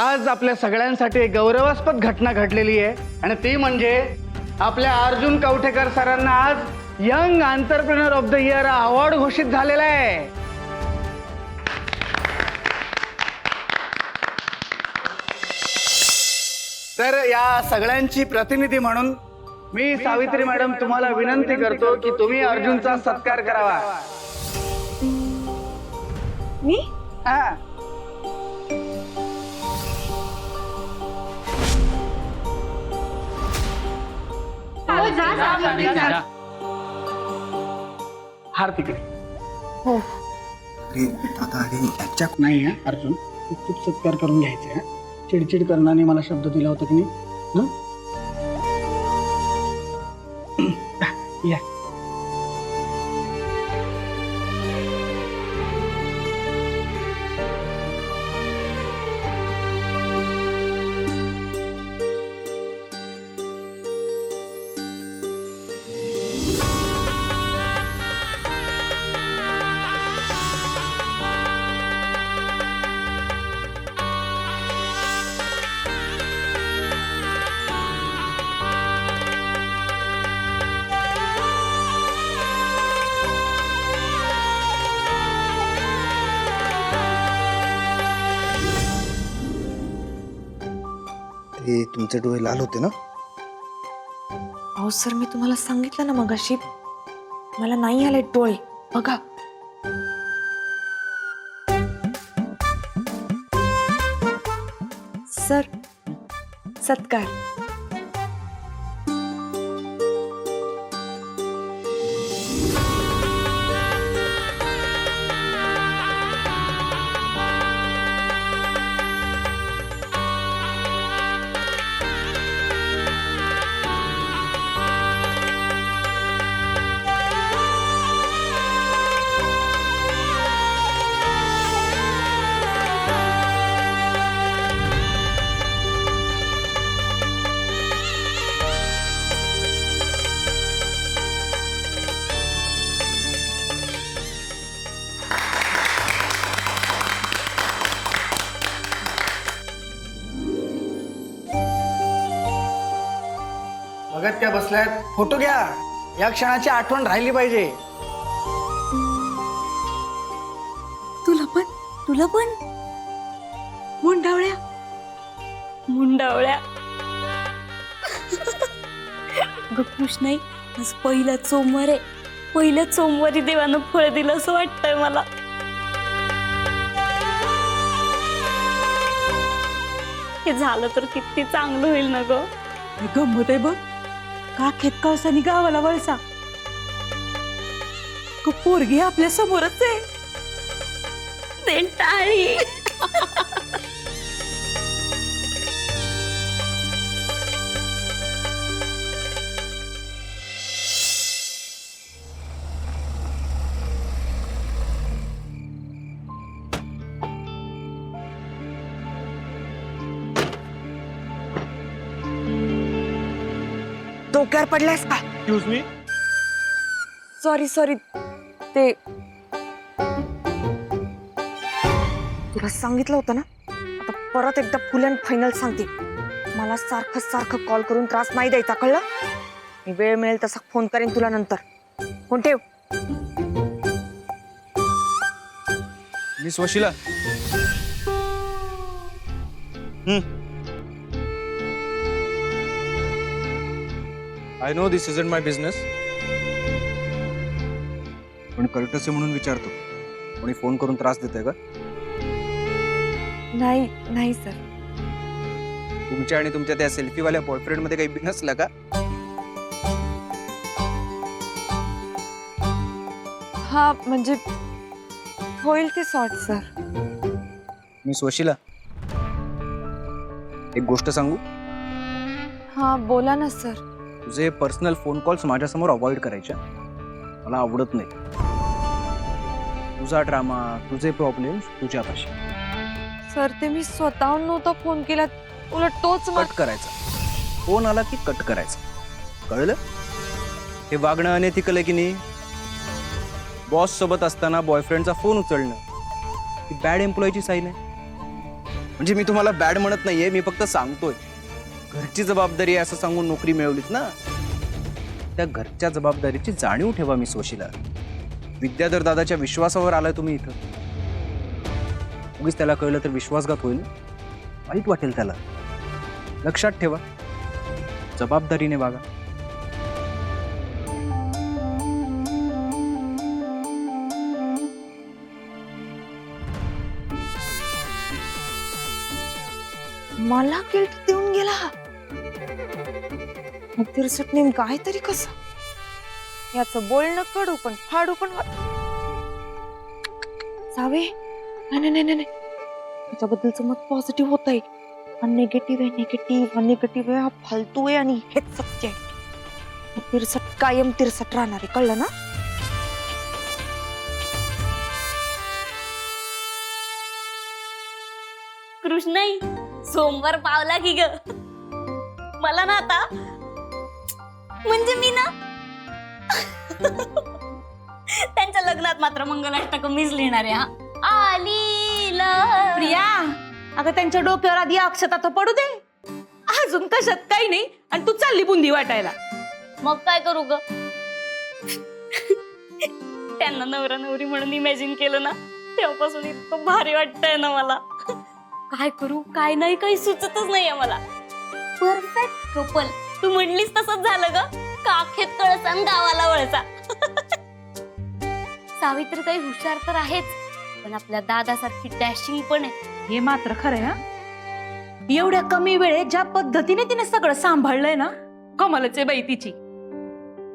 आज आपल्या सगळ्यांसाठी एक गौरवास्पद घटना घडलेली आहे आणि ती म्हणजे आपल्या अर्जुन कवठेकर सरांना आज young entrepreneur of the year award घोषित झालेला आहे। तर या सगळ्यांची प्रतिनिधी म्हणून मी सावित्री मॅडम तुम्हाला विनंती करतो की तुम्ही अर्जुनचा सत्कार करावा। मी हा हार तिकडे हो अरे दादा अरे याच्या नाही हा अर्जुन खूप सत्कार करून घ्यायचे हा चिडचिड करण्याने मला शब्द दिला होता की नाही या ते तुमचे डोळे लाल होते ना? अहो सर मी तुम्हाला सांगितलं ना मगाशी मला नाही आले डोळे बघा। सर सत्कार बघत क्या बसल्यात फोटो घ्या या क्षणाची आठवण राहिली पाहिजे। तुला पण मुंडावळ्या मुंडावळ्या खुश नाही आज पहिला सोमवार आहे पहिल्या सोमवारी देवानं फळ दिलं असं वाटतंय मला। हे झालं तर किती चांगलं होईल ना ग। गंमत आहे बघ का खेत कळसानी गावाला वळसा पोरगी आपल्या समोरच आहे ते टाळी डोक्यावर पडलायस का? एक्सक्यूज मी सॉरी ते तुला सांगितलं होतं ना आता परत एकदा फुल अँड फायनल सांगते मला सारखं कॉल करून त्रास नाही द्यायचा कळलं। मी वेळ मिळेल तसा फोन करेन तुला नंतर फोन ठेव। Miss Vashila I know this isn't my business पण कर्टसी म्हणून विचारतो कोणी फोन करून त्रास देतोय का? नाही सर तुमच्या आणि तुमच्या त्या सेल्फीवाल्या बॉयफ्रेंड मध्ये काही बिनसलं का? हा म्हणजे होईल ते सॉर्ट सर। मिस वशिला एक गोष्ट सांगू? हा बोला ना सर। तुझे पर्सनल फोन कॉल्स माझ्यासमोर अवॉइड करायच्या मला आवडत नाही। तुझा ड्रामा तुझे प्रॉब्लेम्स तुझ्यापाशी। सर ते मी स्वतःहून नव्हता फोन केला उलट तोच कट करायचा फोन आला की कट करायचा कळलं? हे वागणं अनएथिकल आहे की नाही? बॉस सोबत असताना बॉयफ्रेंडचा फोन उचलणं ही बॅड एम्प्लॉयची साईन आहे। म्हणजे मी तुम्हाला बॅड म्हणत नाहीये, मी फक्त सांगतोय घरची जबाबदारी आहे असं सांगून नोकरी मिळवलीत ना, त्या घरच्या जबाबदारीची जाणीव ठेवा मिस वशिला. विद्याधर दादाच्या विश्वासावर आलाय तुम्ही इथं. उगीच त्याला कळलं तर विश्वासघात होईल, वाईट वाटेल त्याला. लक्षात ठेवा, जबाबदारीने वागा. मला गिल्ट देऊन गेला. मग तिरसट नेमकं आहे तरी कसं? याचं बोलणं कडू पण फाडू पण जावे. नाही नाही नाही नाही, त्याच्याबद्दलचं मत पॉझिटिव्ह होत आहे. हा निगेटिव्ह आहे, निगेटिव्ह. हा निगेटिव्ह आहे, हा फालतू आहे आणि हेच सत्य आहे. मग तिरसट कायम तिरसट राहणार आहे, कळलं ना? कृष्णाई सोमवार पावला की ग. मला ना आता म्हणजे मी ना त्यांच्या लग्नात मात्र मंगलाष्टक मीच लिहिणार आहे. हा आली प्रिया, अगं त्यांच्या डोक्यावर आधी अक्षता तर पडू दे. अजून कशात काही नाही आणि तू चालली बुंदी वाटायला. मग काय करू ग? त्यांना नवरा नवरी म्हणून इमॅजिन केलं ना, तेव्हापासून इतकं भारी वाटतंय ना मला. काय करू काय नाही काही सुचतच नाहीये मला. Perfect couple. तू म्हणलीस तसंच झालं ग. काखेत कळसा आणि गावाला वळसा. सावित्री काही हुशार तर आहेच, पण आपल्या दादासारखी डॅशिंग पण आहे. हे मात्र खरंय. हा, एवढ्या कमी वेळेत ज्या पद्धतीने तिने सगळं सांभाळलंय ना, कमालच आहे बाई तिची.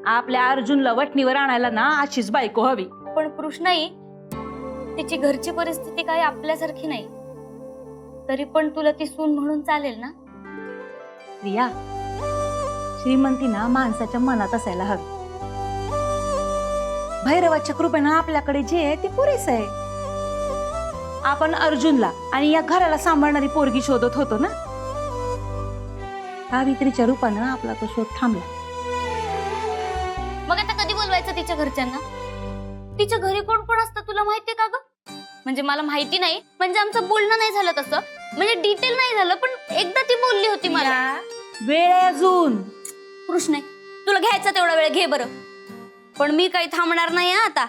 आपल्या अर्जुनला वटणीवर आणायला ना अशीच बायको हवी. पण कृष्णाई, तिची घरची परिस्थिती काही आपल्यासारखी नाही, तरी पण तुला ती सून म्हणून चालेल ना? प्रिया, श्रीमंती ना माणसाच्या मनात असायला हवी. भैरवाच्या कृपेनं आपल्याकडे जे आहे ते पुरेस आहे. आपण अर्जुनला आणि या घराला सांभाळणारी पोरगी शोधत होतो ना, सावित्रीच्या रूपानं आपला तो शोध थांबला. मग आता कधी बोलवायचं तिच्या घरच्यांना? तिच्या घरी कोण कोण असतं तुला माहितीये का ग? म्हणजे मला माहिती नाही, म्हणजे आमचं बोलणं नाही झालं तसं, म्हणजे डिटेल नाही झालं, पण एकदा ती बोलली होती मला. वेळ आहे अजून. कृष्ण, तुला घ्यायचा तेवढा वेळ घे बरं, पण मी काही थांबणार नाही आता.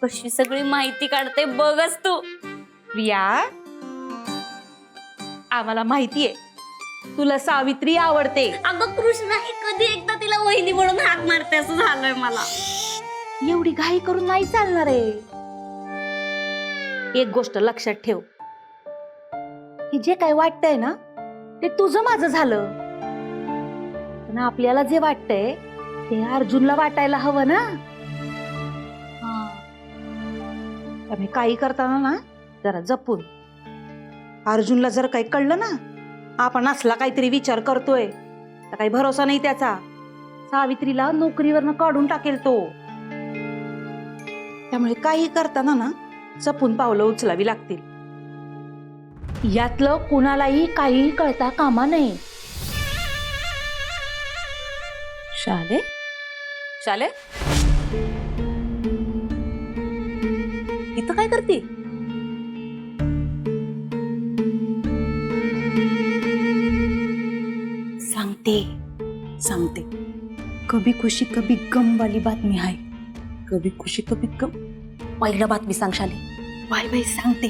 कशी सगळी माहिती काढते बघच तू. प्रिया, आम्हाला माहितीये तुला सावित्री आवडते. अगं कृष्ण, कधी एकदा तिला वहिनी म्हणून हाक मारते असं झालंय मला. एवढी घाई करून नाही चालणार आहे. एक गोष्ट लक्षात ठेव, की जे काय वाटतंय ना ते तुझं माझं झालं, पण आपल्याला जे वाटतंय ते अर्जुनला वाटायला हवं ना. त्यामुळे काही करताना ना जरा जपून. अर्जुनला जर काही कळलं ना आपण असला काहीतरी विचार करतोय तर काही भरोसा नाही त्याचा. सावित्रीला नोकरीवरनं काढून टाकेल तो. त्यामुळे काही करताना ना जपून पावलं उचलावी लागतील. यातलं कुणालाही काही कळता कामा नये. शाले शाले, इथं काय करते? सांगते सांगते, कभी खुशी कभी गम वाली बातमी आहे. कभी खुशी कभी गम. पहिलं बातमी सांग शाले. बाय बाय सांगते,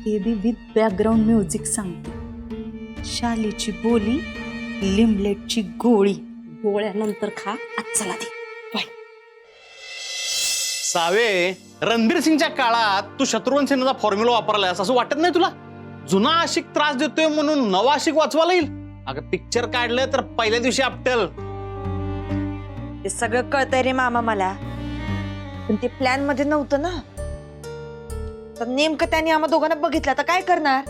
ते बी विथ बॅकग्राऊंड म्युझिक सांगते. शालेची बोली, लिमलेटची गोळी. गोळ्यानंतर खा. आज चला दे. बाय. सावे, रणबीर सिंगच्या काळात तू शत्रुघ्न सिन्हाचा फॉर्म्युला वापरलायस असं वाटत नाही तुला? जुना आशिक त्रास देतोय म्हणून नवा आशिक वाचवायला येईल? अगं पिक्चर काढलं तर पहिल्या दिवशी आपटेल. ते सगळं कळतंय रे मामा मला, पण ते प्लॅन मध्ये नव्हतं ना. तर नेमकं त्याने आम्हा दोघांना बघितलं तर काय करणार?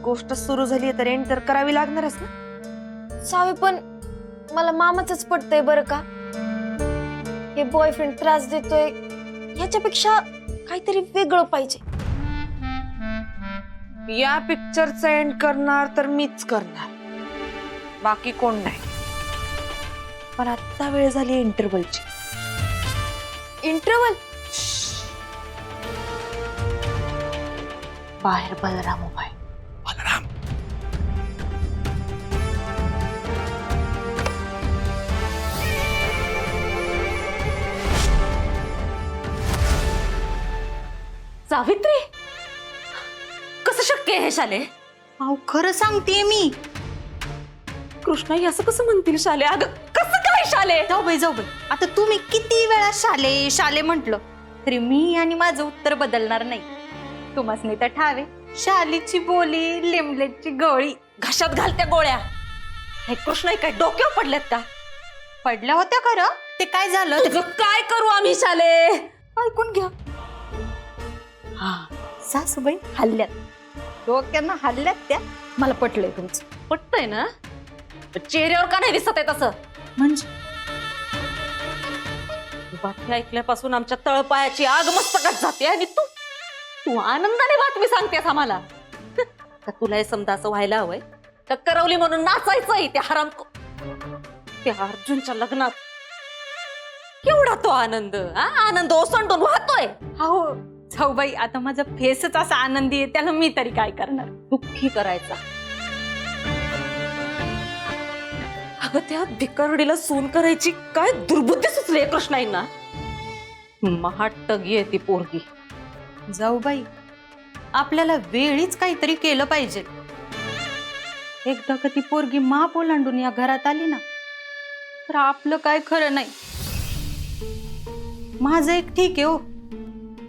गोष्ट सुरू झाली तर एंटर करावी लागणारच ना. सावे, पण मला मामाच पटतंय बरं का. हे बॉयफ्रेंड त्रास देतोय याच्यापेक्षा काहीतरी वेगळं पाहिजे. या पिक्चरचा एंड करणार तर मीच करणार, बाकी कोण नाही. पण आता वेळ झाली इंटरव्हलची. इंटरव्हल बाहेर बलराम उभाय. बलराम. सावित्री, कसं शक्य आहे हे शाले? अहो खरं सांगते मी. कृष्णा हे असं कसं म्हणतील शाले? अगं कसं काय शाले? जाऊ बाई आता तुम्ही किती वेळा शाले शाले म्हटलं तरी मी आणि माझं उत्तर बदलणार नाही. तुम्हासनी तर ठावे शालीची बोली लिमलेटची गवळी. घशात घालत्या गोळ्या. हे कृष्णा हे काय डोक्यावर पडल्यात का? पडल्या होत्या खरं. ते काय झालं तुझं काय करू आम्ही शाले? ऐकून घ्या. हा, सासूबाई हल्ल्यात, डोक्यानं हल्ल्यात त्या. मला पटलंय तुमचं. पटतंय ना? चेहऱ्यावर का नाही दिसत आहे तसं? म्हणजे बातमी ऐकल्यापासून आमच्या तळपायाची आग मस्तकात जाते आणि तू तू आनंदाने बातमी सांगतेस आम्हाला. का तुला हे समजा असं व्हायला हवंय का करवली म्हणून नाचायचंय त्या हराम त्या अर्जुनच्या लग्नात? केवढा तो आनंद, आनंद ओसंडून वाहतोय. हो जाऊबाई, आता माझा फेसच असा आनंदी आहे, त्याला मी तरी काय करणार. दुःखी करायचा. अगं त्या भिकारडीला सून करायची काय दुर्बुद्धी सुचली कृष्णाईंना. महाटगी आहे ती पोरगी. जाऊबाई, आपल्याला वेळीच काहीतरी केलं पाहिजे. एकदा का ती पोरगी माप ओलांडून या घरात आली ना तर आपलं काय खरं नाही. माझं एक ठीक आहे हो,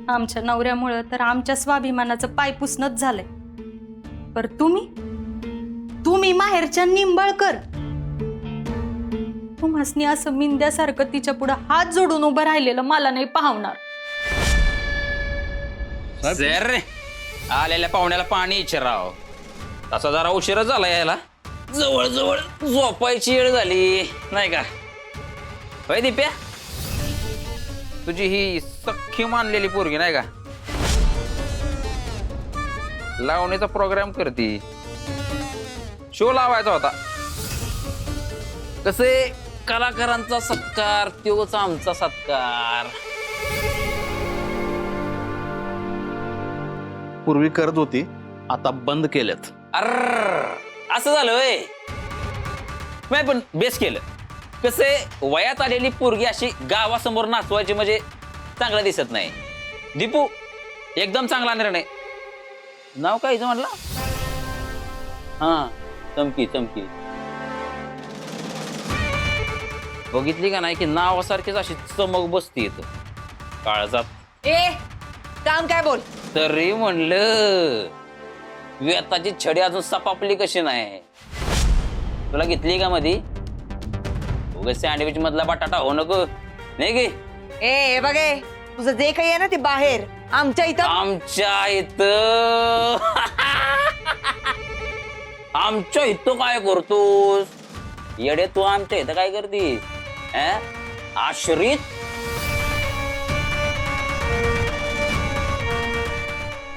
आमच्या नवऱ्यामुळं तर आमच्या स्वाभिमानाचं पायपुसणच झालंय. पर तुम्ही माहेरच्या निंबाळकर, तुम्हासनी असं मिंद्यासारखं तिच्या पुढे हात जोडून उभं राहिलेलं मला नाही पाहणार. सर आलेल्या पाहुण्याला पाणी इच्छाराव. तसा जरा उशीर झाला यायला. जवळ झोपायची वेळ झाली नाही का? होय दिप्या, तुझी ही सख्खी मानलेली पोरगी नाही का लावणीचा प्रोग्राम करती. शो लावायचा होता. कसे कलाकारांचा सत्कार तोच आमचा सत्कार. पूर्वी करत होती, आता बंद केलेत. अर असं झालं होय. नाही पण बेस केलं. कसे वयात आलेली पोरगी अशी गावासमोर नाचवायची म्हणजे चांगलं दिसत नाही. दीपू एकदम चांगला निर्णय. नाव काय हिचं म्हटलं? हा, चमकी. बघितली का नाही की नावासारखीच अशी चमक बसती येत काळजात. काम काय बोल. तरी म्हणलं वेताची छडी अजून सपापली कशी नाही. तुला घेतली का मधी? उगाच सँडविच मधला बटाटा हो नको नाही गे. ए बघे, तुझं जे काही आहे ना ते बाहेर. आमच्या इथं आमच्या इथं काय करतोस येडे? तू आमच्या इथं काय करतीस? आश्रित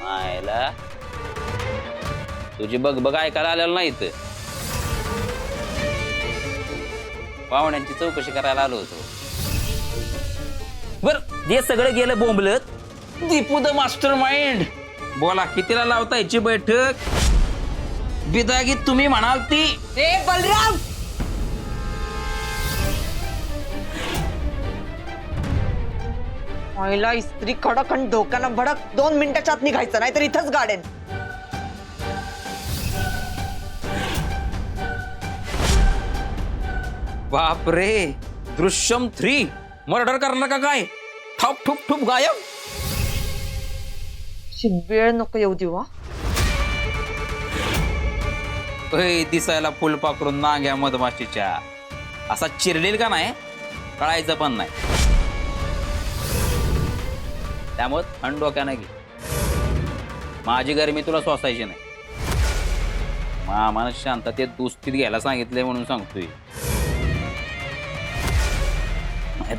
आयला तुझी बघ ऐकायला आलेलं नाही इथं. पाहुण्यांची चौकशी करायला आलो होतो. बर हे सगळं गेलं बोंबलत. दीपू द मास्टर माइंड, बोला कितीला लावता याची बैठक? बिदागीत तुम्ही म्हणाल ती. बलराम, महिला इस्त्री खडक आणि धोक्यानं भडक 2 मिनिटाच्या आत निघायचं, नाहीतर इथंच गाडेन. बाप रे, दृश्यम 3 मर्डर करणार का काय? ठुप गायब. वेळ नको येऊ देऊ. दिसायला फुल पाकरून नांग्या मधमाशीच्या असा चिरलेल का नाही कळायचं पण नाही. त्यामुळे थंड डोक्यानं घे. माझी गरमी तुला सोसायची नाही. मामानं शांततेत दुस्तीत घ्यायला सांगितलंय म्हणून सांगतोय.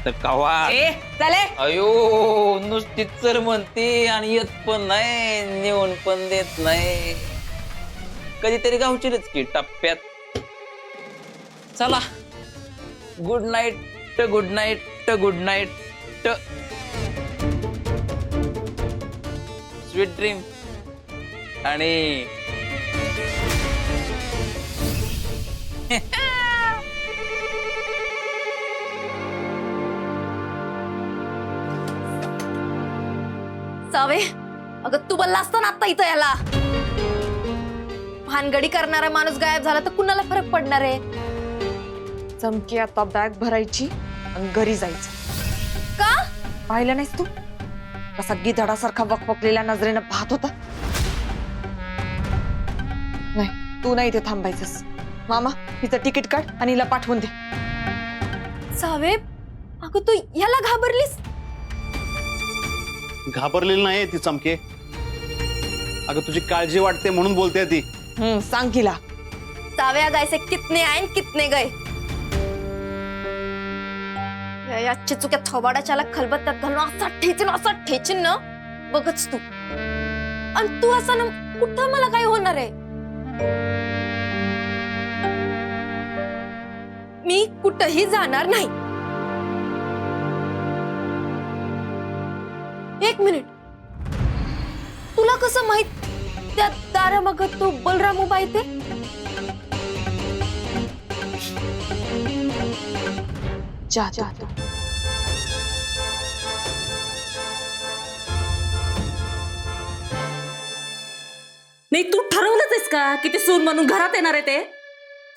तर कवा अयो नुसतीच तर म्हणते आणि येत पण नाही, नेऊन पण देत नाही. कधीतरी गावचीच की टप्प्यात. चला, गुड नाईट. Sweet dream. आणि सावे, अगं तू बोलला असता ना आता इथं याला. भानगडी करणारा माणूस गायब झाला तर कुणाला फरक पडणार आहे? चमकी आता बॅग भरायची आणि घरी जायचं. का पाहिलं नाहीस तू कसा गिधाडासारखा वकवकलेल्या नजरेनं पाहत होता? नाही, तू नाही इथे थांबायचंस. मामा, हिचं तिकीट काढ आणि हिला पाठवून दे. सावे, अगं तू याला घाबरलीस? घाबरलेली नाही ती चमके. अगं तुझी काळजी वाटते म्हणून बोलते ती. सांग तिला. साव्या गायसे कितने आए कितने गए. या चिचुक्या थोबाडाच्याला खलबत्त्यात घालून असा ठेचीन ना बघच तू. आणि तू असं ना कुठं मला काय होणार आहे? मी कुठंही जाणार नाही. एक मिनिट, तुला कसं माहित त्या दारामाग तो बलराम उभा येते? जादू. नाही, तू ठरवलंच आहेस का किती सून म्हणून घरात येणार आहे ते?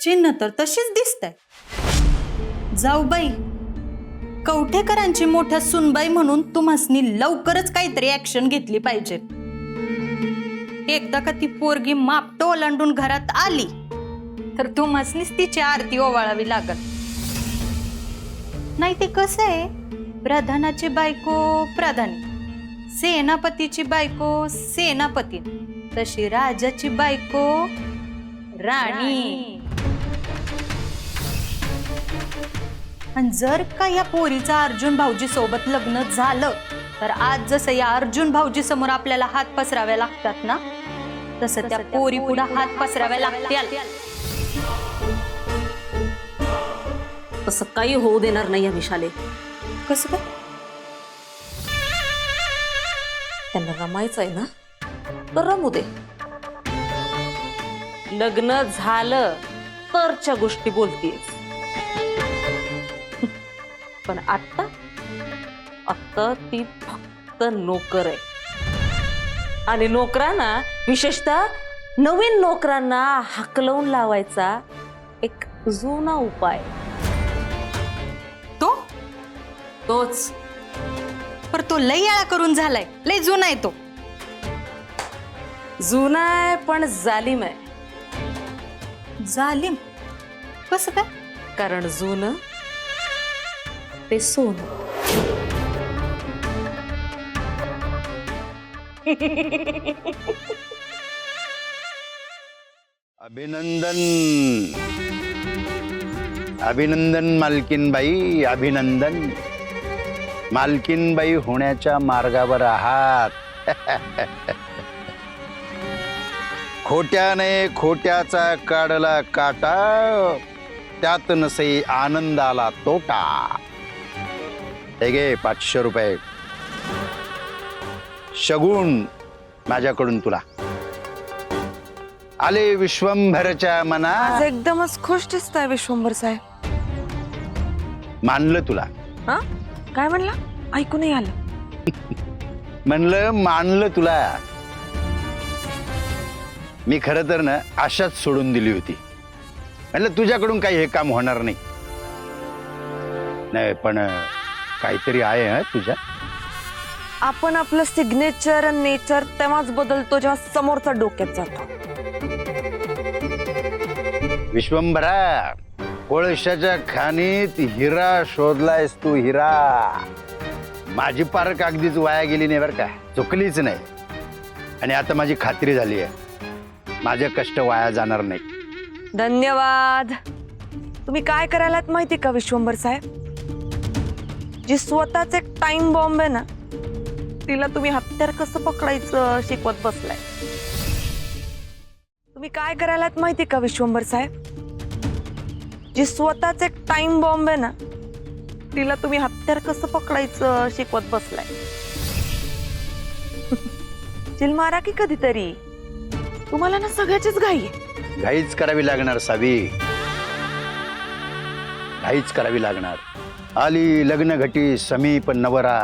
चिन्ह तर तशीच दिसतंय. जाऊबाई, कवठेकरांची मोठ्या सुनबाई म्हणून तुम्हासनी लवकरच काहीतरी ऍक्शन घेतली पाहिजे. एकदा का ती पोरगी मापटं ओलांडून घरात आली तर तुम्हासनीच तिची आरती ओवाळावी लागल. नाही ते कसं आहे, प्रधानाची बायको प्रधानी, सेनापतीची बायको सेनापती, तशी राजाची बायको राणी. आणि जर का या पोरीचं अर्जुन भाऊजी सोबत लग्न झालं तर आज जसं या अर्जुन भाऊजी समोर आपल्याला हात पसराव्या लागतात ना, तसं त्या पोरी पुढे हात पसराव्या लागतील. तसं काही होऊ देणार नाही या विशाले. कसं काय? त्यांना रमायचं आहे ना, तर रमू दे. लग्न झालं तरच्या गोष्टी बोलतीयस, पण आता ती फक्त नोकर आहे. आणि नोकरांना, विशेषतः नवीन नोकरांना हाकलवून लावायचा एक जुना उपाय. तोच पर तो लई याळा करून झालाय, लई जुना आहे तो. जुना आहे पण जालिम आहे. जालिम कसं काय? कारण जुनं ते सोनं. अभिनंदन मालकीनबाई, अभिनंदन. मालकीनबाई होण्याच्या मार्गावर आहात. खोट्याने खोट्याचा काढला काटा, त्यात नसे आनंदाला तोटा. हे घे 500 रुपये शगुन माझ्याकडून तुला. आले विश्वंभरच्या मना. आज एकदमच खुश दिसताय विश्वंभर साहेब. मानलं तुला. हा, काय म्हणला? ऐकू नाही आलं. म्हणलं मानलं तुला. मी खरं तर ना आशाच सोडून दिली होती. म्हणलं तुझ्याकडून काही हे काम होणार नाही. नाही पण काहीतरी आहे हा तुझ्या. आपण आपलं सिग्नेचर आणि नेचर तेव्हाच बदलतो जेव्हा समोरचा डोक्यात जातो. विश्वंभरा, कोळशाच्या खाणीत हिरा शोधलायस तू, हिरा. माझी पारख अगदीच वाया गेली नाही बरं का, चुकलीच नाही. आणि आता माझी खात्री झाली आहे, माझे कष्ट वाया जाणार नाही. धन्यवाद. तुम्ही काय करायलात माहिती का विश्वंभर साहेब? जी स्वतःच एक टाइम बॉम्ब आहे ना, तिला तुम्ही हत्यार कसं पकडायचं शिकवत बसलाय. तुम्ही काय करायलात माहिती का विश्वंभर साहेब? जी स्वतःच एक टाइम बॉम्ब आहे ना, तिला तुम्ही हत्यार कसं पकडायचं शिकवत बसलाय. चिल मारा की कधीतरी. तुम्हाला ना सगळ्याचीच घाई आहे. घाईच करावी लागणार सावी, घाईच करावी लागणार. आली लग्न घटी समीप नवरा,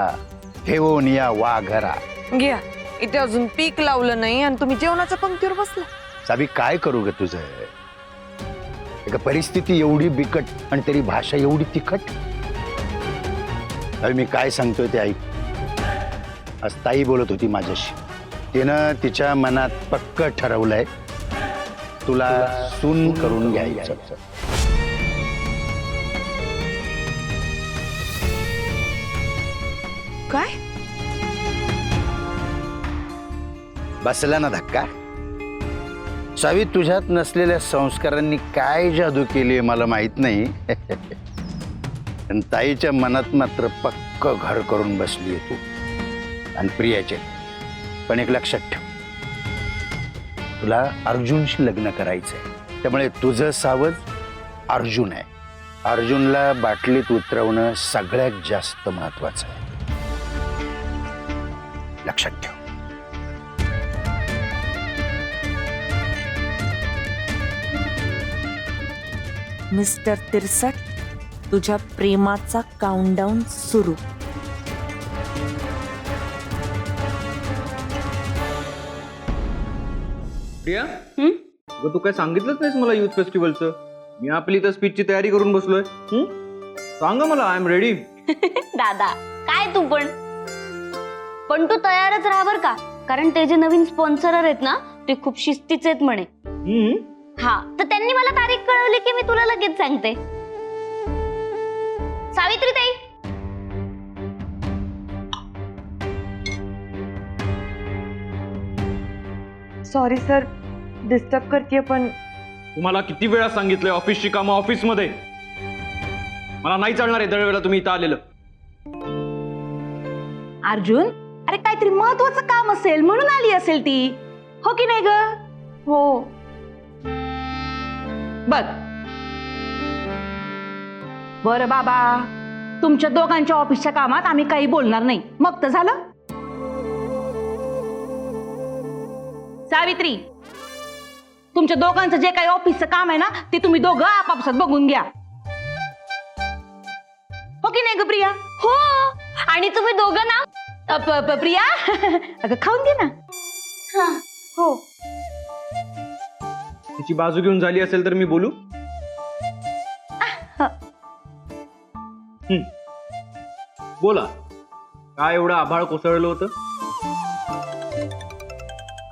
ठेवून या वा घरा. घ्या, इथे अजून पीक लावलं नाही आणि तुम्ही जेवणाच्या पंक्तीवर बसला. सावी काय करू ग तुझं? एका परिस्थिती एवढी बिकट आणि तरी भाषा एवढी तिखट. सावी मी काय सांगतोय ते ऐक. आज ताई बोलत होती माझ्याशी. तिनं तिच्या मनात पक्क ठरवलंय तुला सून करून घ्यायचं. काय? बसला ना धक्का? सावी तुझ्यात नसलेल्या संस्कारांनी काय जादू केली मला माहित नाही. पण ताईच्या मनात मात्र पक्क घर करून बसली तू आणि प्रियाचे. पण एक लक्षात ठेव, तुला अर्जुनशी लग्न करायचंय, त्यामुळे तुझं सावज अर्जुन आहे. अर्जुनला बाटलीत उतरवणं सगळ्यात जास्त महत्वाचं आहे. लक्षात ठेव. मिस्टर तिरसट, तुझ्या प्रेमाचा काउंटडाऊन सुरू. प्रिया, अगं तू काय सांगितलंच नाहीस मला युथ फेस्टिवलचं. मी आपली तर स्पीचची तयारी करून बसलोय. सांगा मला, आय एम रेडी. दादा काय तू पण तू तयारच राहा बर का, कारण ते जे नवीन स्पॉन्सर आहेत ना ते खूप शिस्तीचे आहेत म्हणे. हा, तर त्यांनी मला तारीख कळवली की मी तुला लगेच सांगते. सावित्री ताई, सॉरी सर, डिस्टर्ब करते पण तुम्हाला किती वेळा सांगितलंय ऑफिसची कामं ऑफिसमध्ये. मला नाही चालणार आहे दरवेळेला तुम्ही इथं आलेलं. अर्जुन, अरे काहीतरी महत्वाचं काम असेल म्हणून आली असेल ती, हो की नाही ग? हो. बघ बरं बाबा, तुमच्या दोघांच्या ऑफिसच्या कामात आम्ही काही बोलणार नाही, मग तर झालं. सावित्री, तुमच्या दोघांचं जे काही ऑफिसचं काम आहे ना ते तुम्ही दोघं आपापसात बघून घ्या, हो की नाही ग प्रिया? हो, आणि तुम्ही दोघं ना प्रिया अगं खाऊन घे ना. हो. तिची बाजू घेऊन झाली असेल तर मी बोलू. बोला, काय एवढं आभाळ कोसळलं होतं?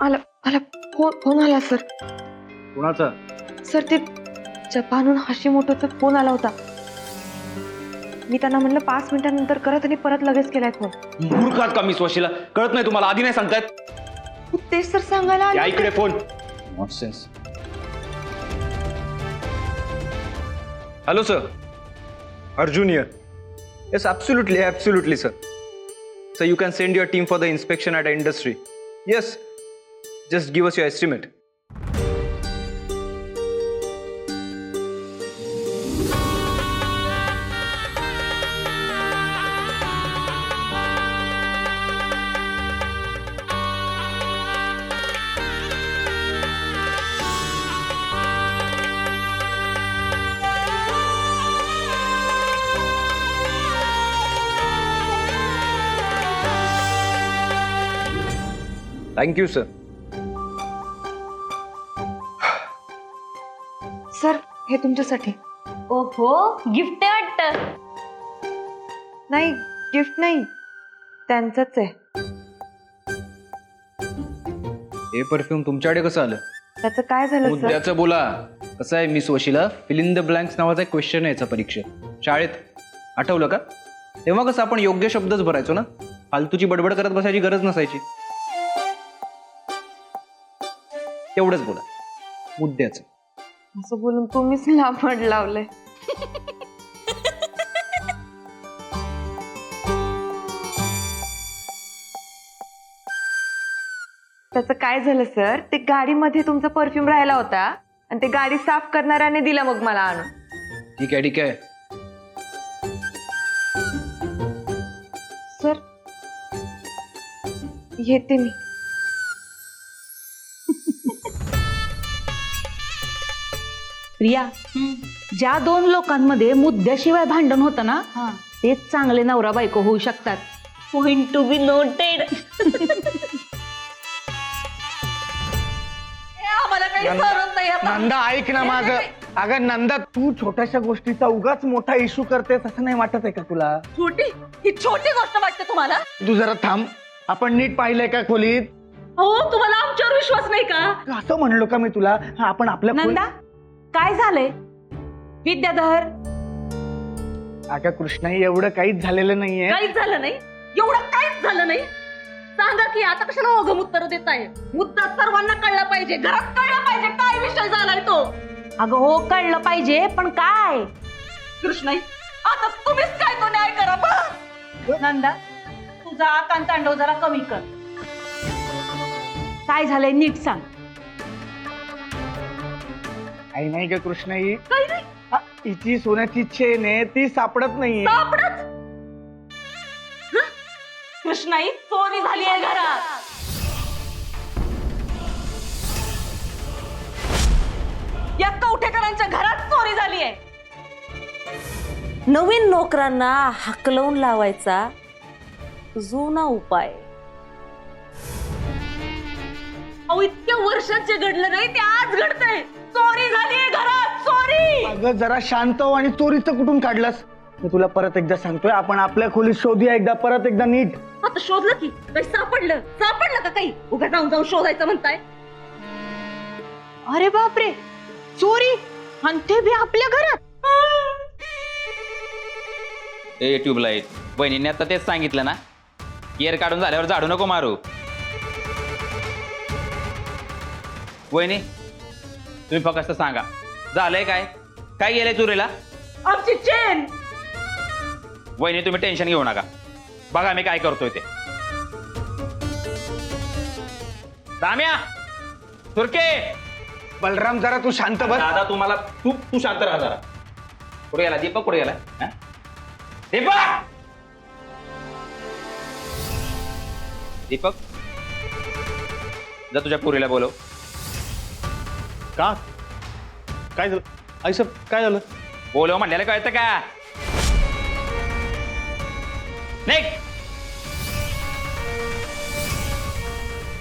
आला आला फोन आला सर. कोणाचा? सर ते जपानहून हाशिमोटोचा फोन आला होता. मी त्यांना म्हणलं 5 मिनिटांनंतर करत आणि परत लगेच केलाय फोन. मूर्खात का मी स्वशीला? कळत नाही तुम्हाला? आधी नाही सांगतायत? तेच सर सांगायला या आले. इकडे phone. Nonsense. Hello sir, Arjun here. Yes, absolutely, absolutely, sir. So you can send your team for the inspection at the industry. Yes, just give us your estimate. Thank you, sir. Sir हे तुमच्यासाठी. ओहो, gift आहे वाटतं. नाही, gift नाही, त्यांचंच आहे. हे परफ्यूम तुमच्याकडे कसं आलं? त्याचं काय झालं सर? मुद्द्याचं बोला. कसं आहे miss Vashila, fill in the blanks नावाचा एक क्वेश्चन यायचा परीक्षेत शाळेत, आठवलं का? तेव्हा कसं आपण योग्य शब्दच भरायचो ना, फालतूची बडबड करत बसायची गरज नसायची. तेवढंच बोला, मुद्द्याचं. असं बोलून तुम्हीच लांबड लावलंय. त्याचं काय झालं सर, ते गाडीमध्ये तुमचा परफ्यूम राहिला होता आणि ते गाडी साफ करणाऱ्याने दिला मग मला आणून. ठीक आहे, ठीक आहे. सर येते मी. प्रिया ज्या दोन लोकांमध्ये मुद्द्याशिवाय भांडण होतं ना तेच चांगले नवरा बायको होऊ शकतात. Point to be noted. Nanda ऐक ना माझं. अगं नंदा, तू छोट्याशा गोष्टीचा उगाच मोठा इश्यू करतेस असं नाही वाटत आहे का तुला? छोटी ही छोटी गोष्ट वाटते तुम्हाला? तू जरा थांब. आपण नीट पाहिलंय का खोलीत? हो, तुम्हाला आमच्यावर विश्वास नाही का? असं म्हणलो का मी तुला? हा, आपण आपल्या नंदा काय झालंय? विद्याधर अगं कृष्णा, एवढं काहीच झालेलं नाहीये. काहीच झालं नाही? एवढं काहीच झालं नाही? सांगा की आता कशाला ओघम उत्तर देत आहे? मुद्दा सर्वांना कळला पाहिजे, घरात कळला पाहिजे काय विषय झालाय तो. अगं हो कळलं पाहिजे पण काय? कृष्णाई, आता तुम्हीच काय तो न्याय करा बा. नंदा तुझा आकांत तांडव जरा कमी कर. काय झालंय नीट सांग. काही नाही का कृष्णाई? काही नाही हिची सोन्याची चेन आहे ती सापडत नाहीये. सापडत. हं? कृष्णाई, चोरी झाली आहे घरात. या कवठेकरांच्या घरात चोरी झाली आहे. नवीन नोकरांना हाकलवून लावायचा जुना उपाय. अहो, इतक्या वर्षाचे घडलं नाही ते आज घडतंय. चोरी झाली आहे घरात, चोरी. अगं जरा शांत हो. आणि चोरीचं कुठून काढलंस? मी तुला परत एकदा सांगतोय, आपण आपल्या खोलीत शोधूया एकदा परत एकदा नीट. आता शोधलं की काही सापडलं का काही? उगा जाऊन जाऊन शोधायचं म्हणताय? अरे बापरे, चोरी आणि ते बी आपल्या घरात. ए ट्यूबलाईट, बहिणीने आता तेच सांगितलं ना, केअर काढून झाल्यावर झाडू नको मारू. वहिनी, तुम्ही फक्त सांगा झालंय काय? काय गेलंय चोरीला? आमची चेन. वहिनी तुम्ही टेन्शन घेऊ नका, बघा मी काय करतोय ते. दाम्या, सुरके, बलराम जरा तू शांत बस. दादा तुम्हाला तू शांत राहा जरा. कुठे गेला दीपक? कुठे गेला दीपक? दीपक, जा तुझ्या पुरीला बोलव. का? काय झालं आई साहेब? काय झालं? बोलव म्हणलेलं कळतं का? निघ.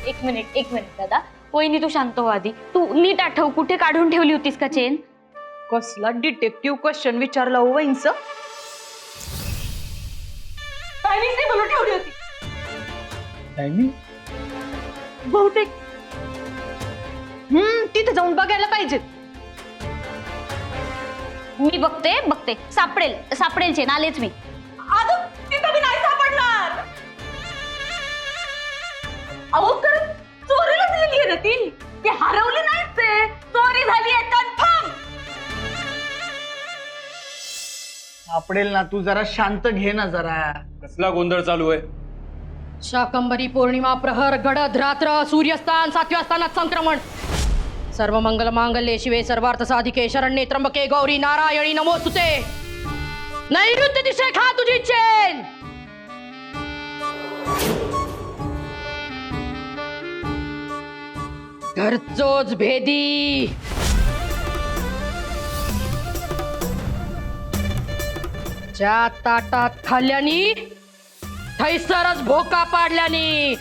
एक मिनिट दादा. वहिनी तू शांत हो आधी. तू नीट आठव, कुठे काढून ठेवली होतीस का चेन? कसला डिटेक्टिव्ह क्वेश्चन विचारला हो वहिनीचं. टायमिंग टेबलवर ठेवली होती टायमिंग? बहुतेक. तिथे जाऊन बघायला पाहिजे. मी बघते. सापडेल चेन. आलेच मी. अजून तिथं बी नाही सापडणार. अहो तर चोरीला गेली आहे ना ती. ती हरवली नाही, ते चोरी झाली आहे कन्फर्म. सापडेल ना. तू जरा शांत घे ना जरा. कसला गोंधळ चालू आहे? शाकंबरी पौर्णिमा प्रहर गडद रात्र सूर्यस्थान 7व्या स्थानात संक्रमण. सर्व मंगल मांगल्ये शिवे सर्वार्थ साधिके शरण्ये त्र्यंबके गौरी नारायणी नमोस्तुते. नैऋत्य दिशे खा तुझी चेन. घरचोच भेदी. ज्या ताटात खाल्ल्यानी थैसरच भोका पाडल्यानी.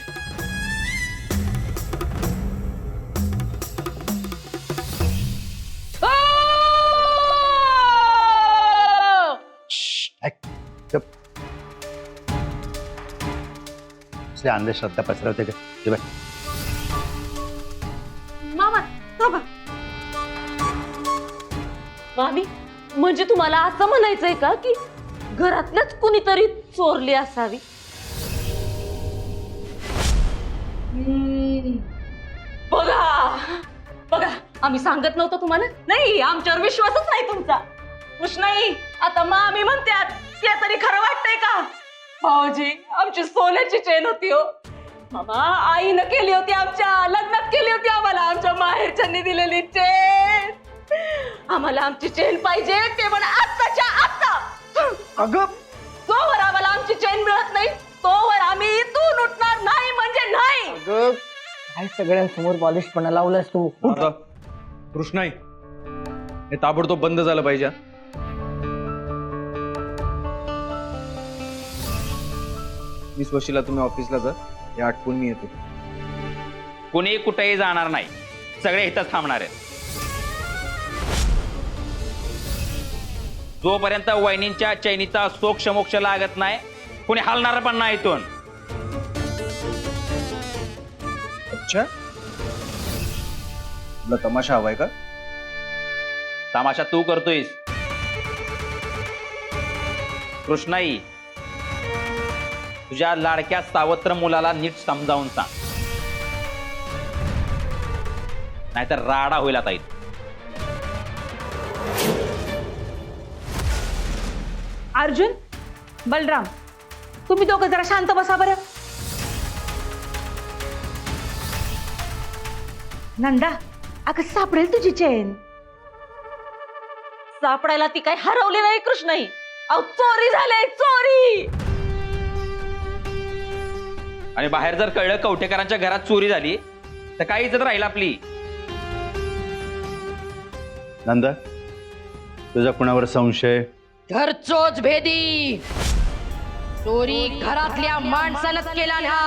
अंधश्रद्धा पसरवते का? हे बघ. मामा थांबा. मामी, म्हणजे तुम्हाला असं म्हणायचंय का की घरातलंच कुणीतरी चोरली असावी? बघा आम्ही सांगत नव्हतो तुम्हाला? नाही, आमच्यावर विश्वासच नाही तुमचा. कृष्णाई, आता मामी म्हणतात ते तरी खरं वाटतंय का? भाऊजी, आमची सोन्याची चेन होती हो. मामा, आईनं केली होती, आमच्या लग्नात केली होती आम्हाला. आमच्या माहेरच्यांनी दिलेली चेन. आम्हाला आमची चेन पाहिजे, ते पण आत्ताच्या आत्ता. अगं तोवर आम्हाला आमची चेन मिळत नाही तोवर आम्ही इथून उठणार नाही म्हणजे नाही. अगं काय सगळ्यांसमोर पॉलिशपणा लावलास तू? कृष्णाई, हे ताबडतोब बंद झालं पाहिजे. मी वशिला, तुम्ही ऑफिसला जा, हे आठवून मी येतो. कुणी कुठेही जाणार नाही, सगळे इथंच थांबणार आहेत. जोपर्यंत वहिनींच्या चैनीचा सोक्ष मोक्ष लागत नाही, कुणी हलणार पण नाही इथून. अच्छा, तुला तमाशा हवाय का? तमाशा तू करतोयस. कृष्णाई, तुझ्या लाडक्या सावत्र मुलाला नीट समजावून सांग, नाहीतर राडा होईल आता इथं. अर्जुन, बलराम, तुम्ही दोघं जरा शांत बसा बरं. नंदा, अगं सापडेल तुझी चेन. सापडायला ती काही हरवली नाही कृष्णाई. अहो, चोरी झाली, चोरी. आणि बाहेर जर कळलं कवठेकरांच्या घरात चोरी झाली तर काय इज्जत राहील आपली? नंदा, तुझा कुणावर संशय? घरचोच भेदी. चोरी घरातल्या माणसानंच केला ना.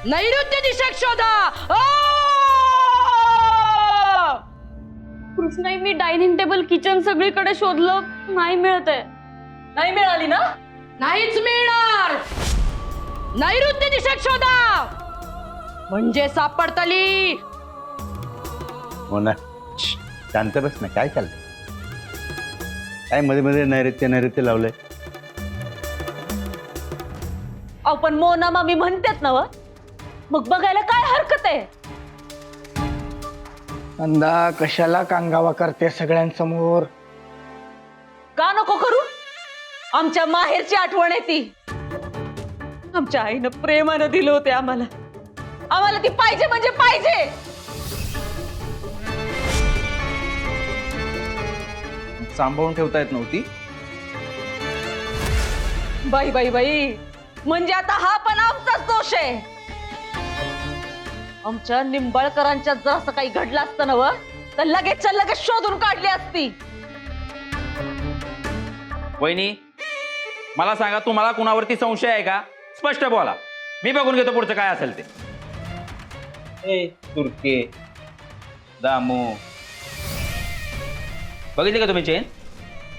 नैऋत्य दिशेक शोधा. कृष्णाई, मी डायनिंग टेबल, किचन सगळीकडे शोधलं, नाही मिळत आहे. नाही मिळाली ना? नाहीच मिळणार. नैऋत्य दिशेक शोधा म्हणजे सापडतली. हो ना, शांत बस ना. काय चाललंय? काय मध्ये मध्ये नैऋत्य लावलंय? अहो, पण मोना मामी म्हणतात ना व, मग बघायला काय हरकत आहे? नंदा, कशाला कांगावा करते सगळ्यांसमोर? का नको करू? आमच्या माहेरची आठवण येते. आमच्या आईनं प्रेमानं दिलं होते आम्हाला. आम्हाला ती पाहिजे म्हणजे पाहिजे. सांभाळून ठेवता येत नव्हती? बाई बाई बाई, म्हणजे आता हा पण आमचाच दोष आहे. आमच्या निंबाळकरांच्या जर असं काही घडलं असतं ना व, तर लगेचच्या लगेच शोधून काढली असती. वहिनी, मला सांगा, तुम्हाला कुणावरती संशय आहे का? स्पष्ट बोला, मी बघून घेतो पुढचं काय असेल ते. ए तुर्के, दामू, बघितली का तुम्ही चेन?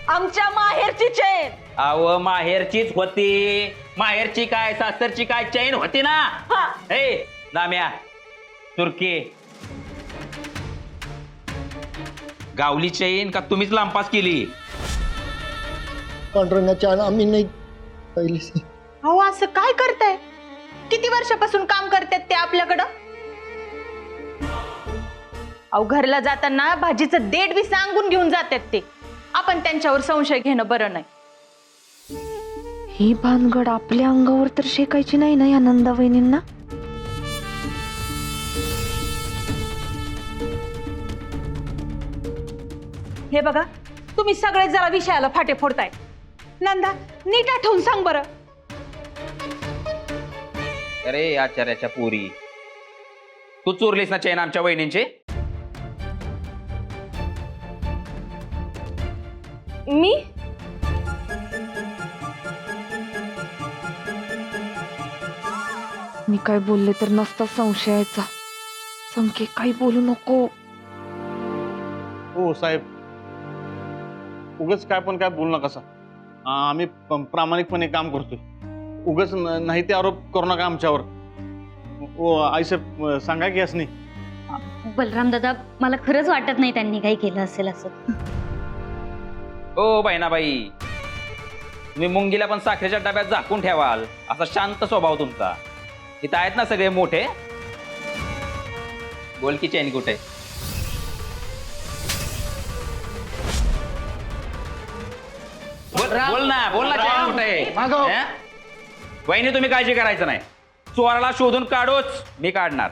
आमच्या माहेरची चेन. अव, माहेरचीच होती. माहेरची काय, सासरची काय, चैन होती ना. हे दाम्या, तुर्के, गावली चैन का तुम्हीच लांपास केली? आम्ही नाही. अहो, असं काय करताय? किती वर्षापासून काम करतात ते आपल्याकडं? अहो, घरला जाताना भाजीचं देठ बी सांगून घेऊन जातात ते. आपण त्यांच्यावर संशय घेणं बरं नाही. ही भानगड आपल्या अंगावर तर शेकायची नाही ना या नंदा वहिनींना. हे बघा, तुम्ही सगळे जरा विषयाला फाटे फोडताय. नंदा, नीट आठवून सांग बरं. अरे आचार्याच्या पोरी, तू चोरलीस ना चैन आमच्या वहिनींची? मी? मी काय बोलले तर नसता संशयाचा. संके, काही बोलू नको. हो साहेब, उगच काय पण काय बोलू नका. आम्ही प्रामाणिकपणे काम करतोय. उगच नाही ते आरोप करू नका आमच्यावर. ओ आई साहेब, सांगा की असं नाही. बलराम दादा, मला खरंच वाटत नाही त्यांनी काही केलं असेल असं. ओ बहिणाबाई, तुम्ही मुंगीला पण साखरेच्या डब्यात झाकून ठेवाल असा शांत स्वभाव तुमचा. इथं आहेत ना सगळे मोठे. बोल की चैन कुठे? बोल ना चैन कुठे? वहिनी, तुम्ही काळजी करायचं नाही. चोराला शोधून काढूच मी काढणार.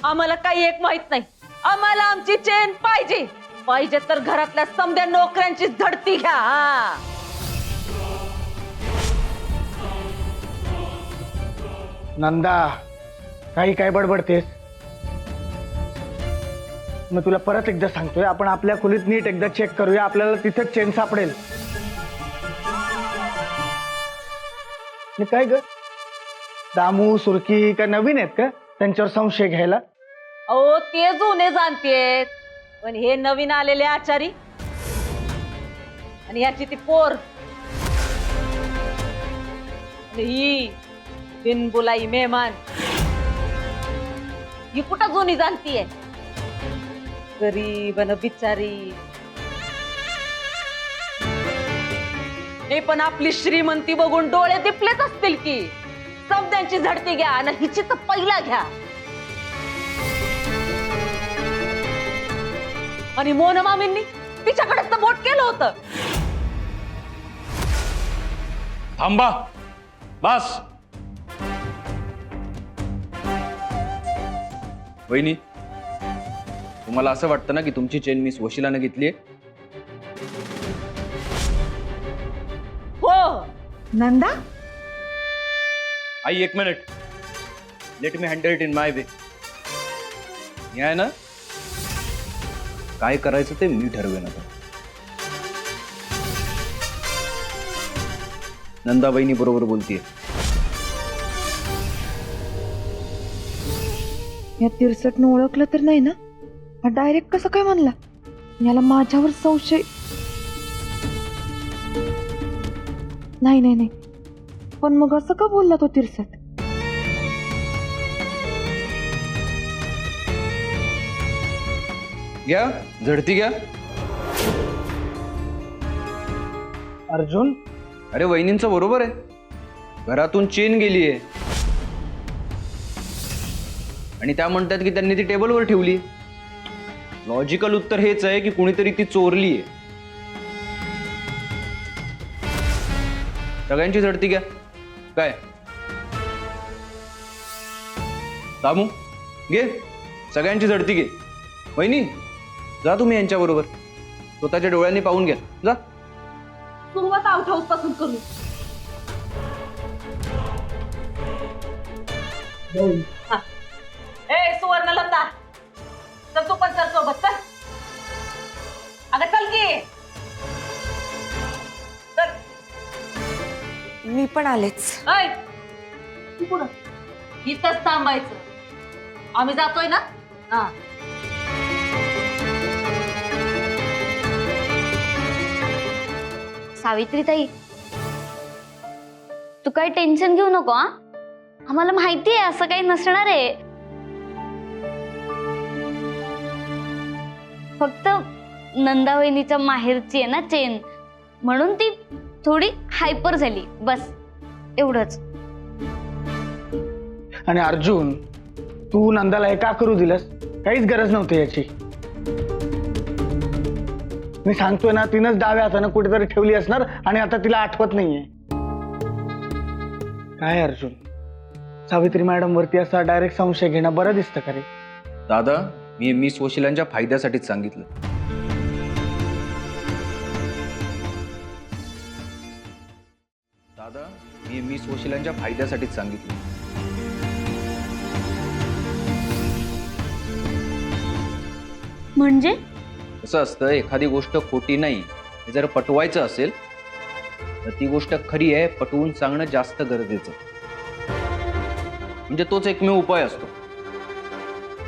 आम्हाला काही एक माहित नाही. आम्हाला आमची चेन पाहिजे. पाहिजे तर घरातल्या समद्या नोकऱ्यांची झडती घ्या. नंदा काही काय बडबडतेस? मग तुला परत एकदा सांगतोय, आपण आपल्या खोलीत नीट एकदा चेक करूया, आपल्याला तिथेच चेन सापडेल. हे काय ग, दामू सुरकी का नवीन आहेत का त्यांच्यावर संशय घ्यायला? अहो ते जुने जाणतेत, पण हे नवीन आलेले आचारी आणि ह्याची ती पोर आणि ही बिनबुलाई मेहमान, ही कुठं जुनी जाणतीये? गरीब अन बिचारी. हे पण आपली श्रीमंती बघून डोळे दिपलेच असतील की. समद्यांची झडती घ्या आणि हिची तर पहिला घ्या. आणि मोन मामींनी तिच्याकडेच तर बोट केलं होतं. थांबा, बस. वहिनी, तुम्हाला असं वाटतं ना की तुमची चेन मिस वशिलानं घेतलीये? हो. नंदा, आई एक minute, let me handle it in my way. हे आहे ना, काय करायचं ते मी ठरवेन आता. नंदा वहिनी बरोबर बोलतीये. या तिरसटनं ओळखलं तर नाही ना? हा डायरेक्ट कसं काय म्हणला? याला माझ्यावर संशय. नाही नाही नाही, पण मग असं का बोलला तो तिरसट? घ्या, झडती घ्या. अर्जुन, अरे वहिनींचं बरोबर आहे, घरातून चेन गेलीये आणि त्या म्हणतात की त्यांनी ती टेबलवर ठेवली. लॉजिकल उत्तर हेच आहे की कुणीतरी ती चोरलीये. सगळ्यांची झडती घ्या. काय दामू, घे सगळ्यांची झडती घे. वहिनी, जा तुम्ही यांच्या बरोबर, स्वतःच्या डोळ्यांनी पाहून घ्या. जा. सुरुवात आउट हाऊस पासून करू. हा. ए सुवर्णलता, चल तू पण चल सोबत. चल अगं चल की. चल. मी पण आलेच. ऐ, तू कुठं? इथंच थांबायचं. आम्ही जातोय ना. हा. सावित्रीताई, तू काही टेन्शन घेऊ नको. हा, आम्हाला माहिती आहे असं काही नसणार आहे. फक्त नंदा वहिनीच्या माहेरची आहे ना चेन, म्हणून ती थोडी हायपर झाली, बस एवढंच. आणि अर्जुन, तू नंदाला हे का करू दिलंस? काहीच गरज नव्हती याची. मी सांगतोय ना, तिनंच डाव्या हातानं कुठेतरी ठेवली असणार आणि आता तिला आठवत नाहीये. काय अर्जुन, सावित्री मॅडम वरती असा डायरेक्ट संशय घेणं बरं दिसतं का रे? दादा, मी मिस वशिलांच्या फायद्यासाठीच सांगितलं. दादा, मी मिस वशिलांच्या फायद्यासाठीच सांगितलं. म्हणजे कसं असतं, एखादी गोष्ट खोटी नाही हे जर पटवायचं असेल तर ती गोष्ट खरी आहे पटवून सांगणं जास्त गरजेचं. म्हणजे तोच एकमेव उपाय असतो.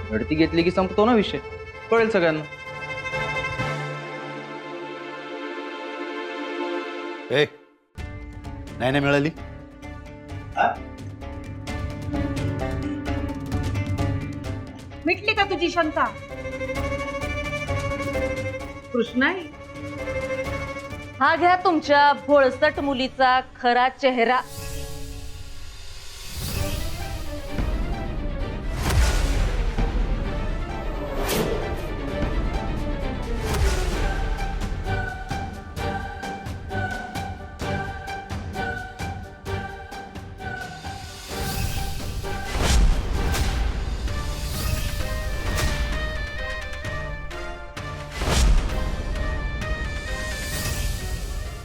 झडती घेतली की संपतो ना विषय, कळेल सगळ्यांना. ए, नाही ना मिळाली? मिटली का तुझी शंका? कृष्णाई, हा घ्या तुमच्या भोळसट मुलीचा खरा चेहरा.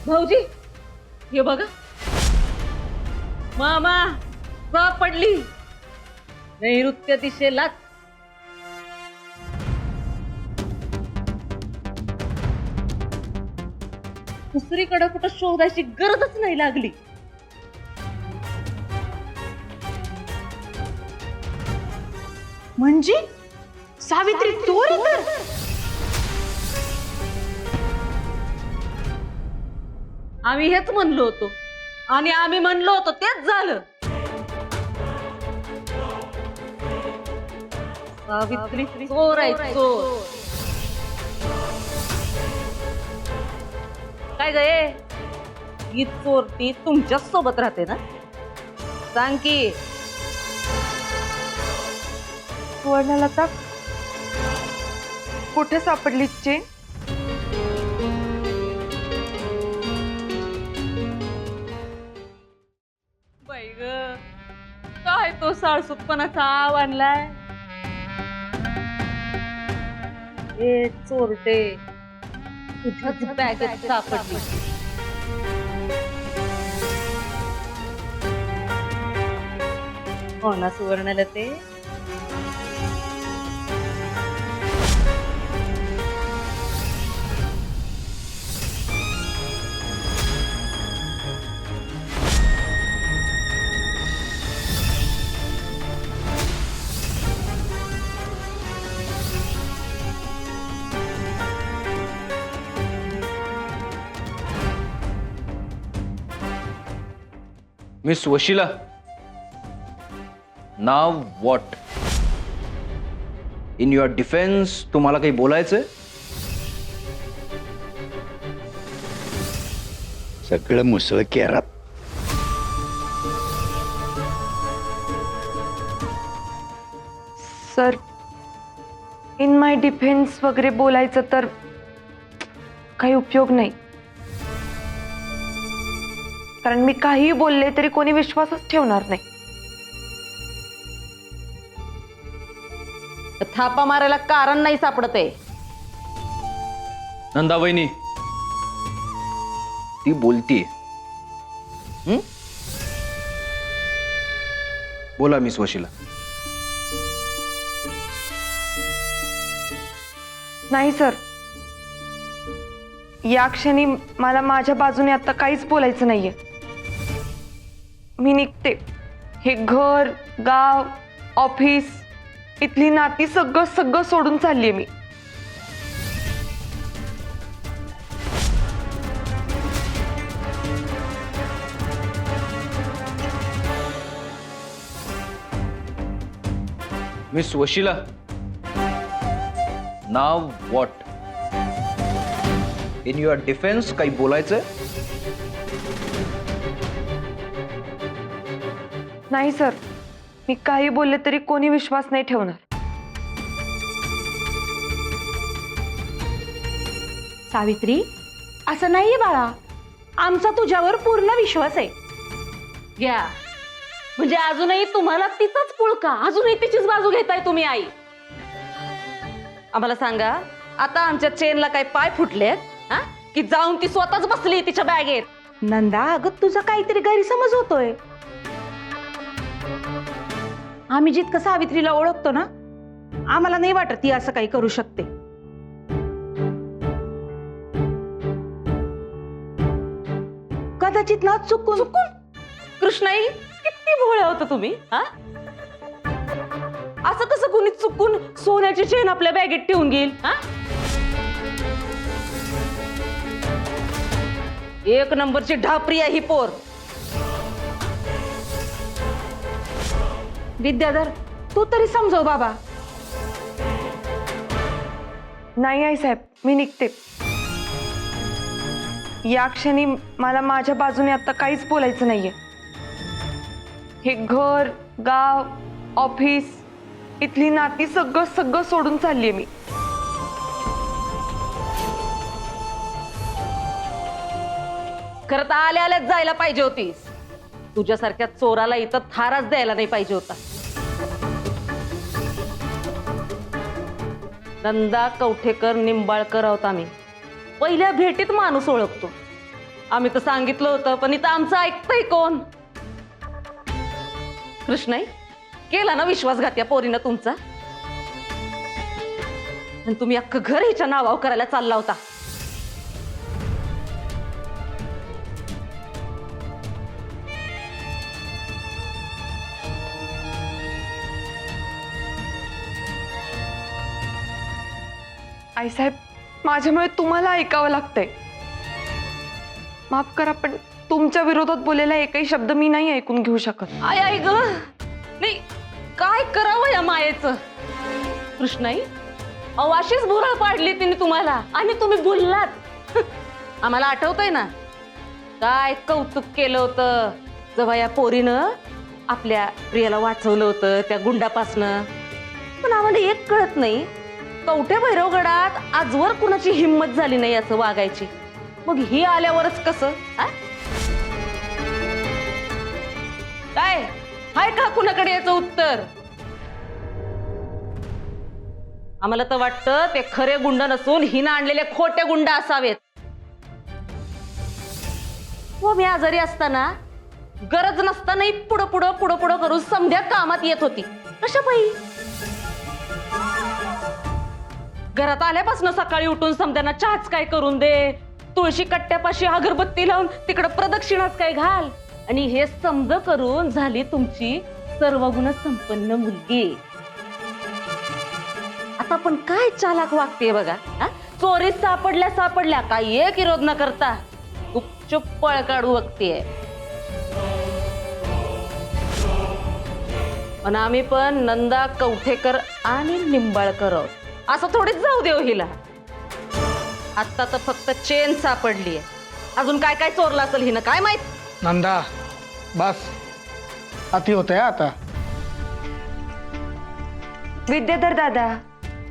भाऊजी, हे बघा, मामा पडली. नैऋत्य दिशेलाच. दुसरीकडे कुठं शोधायची गरजच नाही लागली. म्हणजे सावित्री चोर आहे तर? आम्ही हेच म्हणलो होतो आणि आम्ही म्हणलो होतो तेच झालं. सावित्री चोर आहे चोर. काय गे ही चोरटी तुमच्याच सोबत राहते ना? सांग की. सुवर्णलता कुठे सापडली चेन? बाई ग काय तो साळसूतपणाचा आव आणलाय. ए चोरटे तुझ्याच बॅगेत सापडली. हो ना सुवर्णलते? मिस वशिला, नाव व्हॉट? इन युअर डिफेन्स तुम्हाला काही बोलायचंय? सगळं मुसळ केरात. सर, इन माय डिफेन्स वगैरे बोलायचं तर काही उपयोग नाही. कारण मी काही बोलले तरी कोणी विश्वासच ठेवणार नाही. थापा मारायला कारण नाही सापडत आहे. नंदा वहिनी, ती बोलतीये. बोला मिस वशिला. नाही सर, या क्षणी मला माझ्या बाजूने आता काहीच बोलायचं नाहीये. मी निघते. हे घर, गाव, ऑफिस, इथली नाती सगळं सगळं सोडून चाललीये मी. मिस वशिला, नाव व्हॉट? इन युअर डिफेन्स काही बोलायचंय? नाही सर, मी काही बोलले तरी कोणी विश्वास नाही ठेवणार. सावित्री, असं नाहीये बाळा. आमचा तुझ्यावर पूर्ण विश्वास आहे. घ्या. म्हणजे अजूनही तुम्हाला तिचाच पुळका, अजूनही तिचीच बाजू घेताय तुम्ही आई. आम्हाला सांगा, आता आमच्या चेनला काय पाय फुटलेत हा? की जाऊन ती स्वतःच बसली तिच्या बॅगेत? नंदा, अगं तुझा काहीतरी गैरसमज होतोय. आम्ही जितकं सावित्रीला ओळखतो ना, आम्हाला नाही वाटत ती असं काही करू शकते. कदाचित ना चुकून. कृष्णाई, किती भोळ्या होता तुम्ही हा? असं कसं कुणी चुकून सोन्याची चेन आपल्या बॅगेत ठेवून घेईल हा? एक नंबरची ढापरी आहे ही पोर. विद्याधर, तू तरी समजव बाबा. नाही आई साहेब, मी निघते. या क्षणी मला माझ्या बाजूने आता काहीच बोलायचं नाहीये. हे घर, गाव, ऑफिस, इथली नाती सगळं सगळं सोडून चाललीये मी. खरं तर आल्या आल्याच जायला पाहिजे होतीस. तुझ्यासारख्या चोराला इथं थाराच द्यायला नाही पाहिजे होता. नंदा कवठेकर निंबाळकर आहोत आम्ही. पहिल्या भेटीत माणूस ओळखतो. आम्ही तर सांगितलं होतं, पण इथं आमचं ऐकतंय कोण? कृष्णाई, केला ना विश्वासघात या पोरीनं तुमचा, आणि तुम्ही अख्खं घर हिच्या नावावर करायला चालला होता. आईसाहेब, माझ्यामुळे तुम्हाला ऐकावं लागतंय. माफ करा, पण तुमच्या विरोधात बोललेला एकही शब्द मी नाही ऐकून घेऊ शकत. आय आय ग, नाही काय करावं या मायेचं. कृष्णाई, अशीच भुरळ पाडली तिने तुम्हाला आणि तुम्ही बोललात. आम्हाला आठवतंय ना काय कौतुक केलं होतं जेव्हा या पोरीनं आपल्या प्रियाला वाचवलं होतं त्या गुंडापासनं. पण आम्हाला एक कळत नाही, कवठ्या भैरवगडात आजवर कुणाची हिंमत झाली नाही असं वागायची, मग ही आल्यावरच कसं? काय हाय का कुणाकडे याचं उत्तर? आम्हाला तर वाटतं ते खरे गुंड नसून हिनं आणलेले खोटे गुंड असावेत. व मी आजारी असताना गरज नसतानाही पुढं पुढं पुढं पुढं करून समध्या कामात येत होती. कशा पायी? घरात आल्यापासून सकाळी उठून समध्यांना चहाच काय करून दे, तुळशी कट्ट्यापाशी अगरबत्ती लावून तिकडं प्रदक्षिणाच काय घाल, आणि हे समज करून झाली तुमची सर्वगुण संपन्न मुलगी. आता पण काय चालाक वागते बघा. चोरीत सापडल्या काही एक विरोध न करता गुपचूप पळ काढू बघतीये. पण आम्ही पण नंदा कवठेकर आणि निंबाळकर आहोत, असं थोडीच जाऊ देऊ हिला. आता तर फक्त चेन सापडलीये, अजून काय काय चोरलं असेल हिनं काय माहित. नंदा बस, अति होतंय आता. विद्याधर दादा,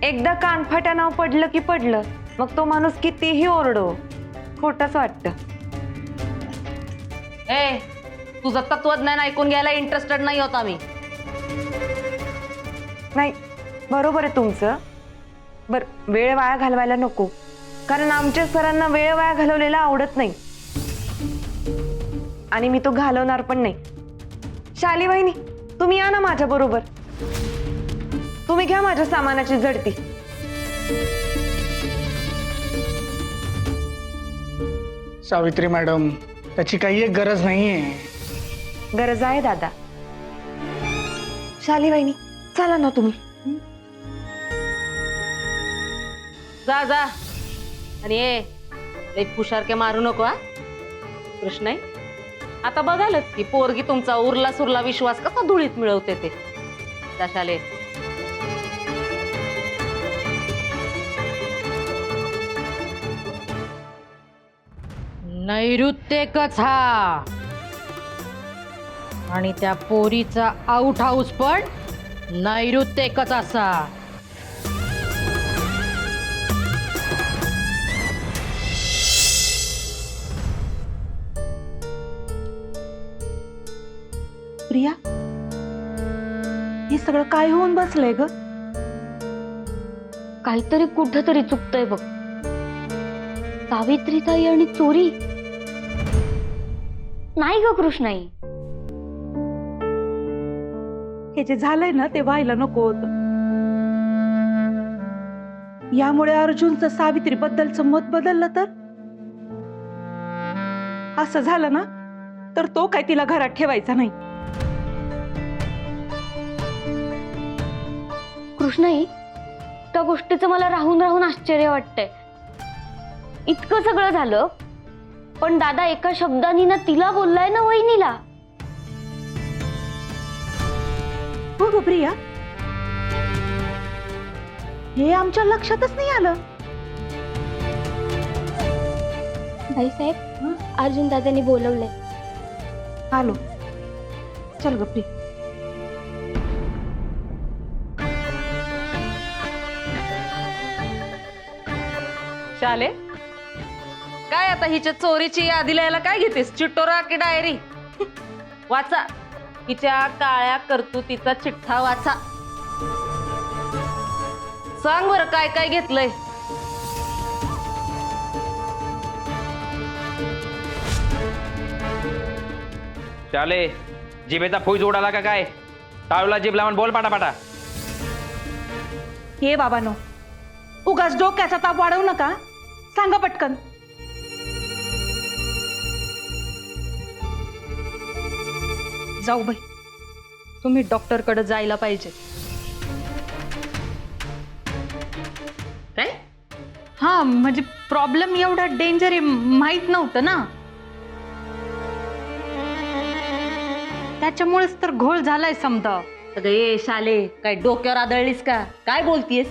एकदा कानफाट्या नाव पडलं की पडलं, मग तो माणूस कितीही ओरडो खोटच वाटतं. ए, तुझं तत्वज्ञान ऐकून घ्यायला इंटरेस्टेड नाही होता मी. नाही, बरोबर आहे तुमचं. बर, वेळ वाया घालवायला नको, कारण आमच्या सरांना वेळ वाया घालवलेला आवडत नाही आणि मी तो घालवणार पण नाही. शाली वहिनी, तुम्ही या ना माझ्या बरोबर. तुम्ही घ्या माझ्या सामानाची झडती. सावित्री मॅडम, त्याची काही एक गरज नाहीये. गरज आहे दादा. शाली वहिनी, चला ना तुम्ही. जा जा, आणि ए लई फुशारके मारू नको. कृष्णाई, आता बघालच की पोरगी तुमचा उरला सुरला विश्वास कसा धुळीत मिळवते ते. जा शाले. नैऋत्येकच हा, आणि त्या पोरीचा आउट हाऊस पण नैऋत्येकच असा. प्रिया, हे सगळं काय होऊन बसलंय ग? काहीतरी कुठंतरी चुकतंय बघ. सावित्रीताई आणि चोरी नाही ग कृष्णाई. हे जे झालंय ना ते व्हायला नको होत. यामुळे अर्जुनचं सावित्री बद्दलचं मत बदललं तर? असं झालं ना तर तो काय तिला घरात ठेवायचा नाही. कृष्णाई, त्या गोष्टीचं मला राहून राहून आश्चर्य वाटतंय. इतकं सगळं झालं, पण दादा एका शब्दानी ना तिला बोललाय ना वहिनीला. हो ग प्रिया, हे आमच्या लक्षातच नाही आलं. बाईसाहेब, अर्जुन दादांनी बोलवलंय. आलो, चल ग प्रिया. शाले, काय आता हिच्या चोरीची यादी लिहायला काय घेतेस? चिटोरा की डायरी? वाचा, हिच्या काळ्या कर्तुतीचा चिठ्ठा वाचा. सांग बरं काय काय घेतलंय. चाले, जिभेचा फोय जोडाला का काय? टाळूला जीभ लावून बोल पाटापाटा. हे बाबानो, उगाच डोक्याचा ताप वाढवू नका. सांगा पटकन. जाऊ बाई, तुम्ही डॉक्टरकडे जायला पाहिजे. काय? हा म्हणजे प्रॉब्लेम एवढा डेंजर आहे माहित नव्हतं ना, त्याच्यामुळेच तर घोळ झालाय समजा. अगं ए शाले, काय डोक्यावर आदळलीस का? काय बोलतीयस?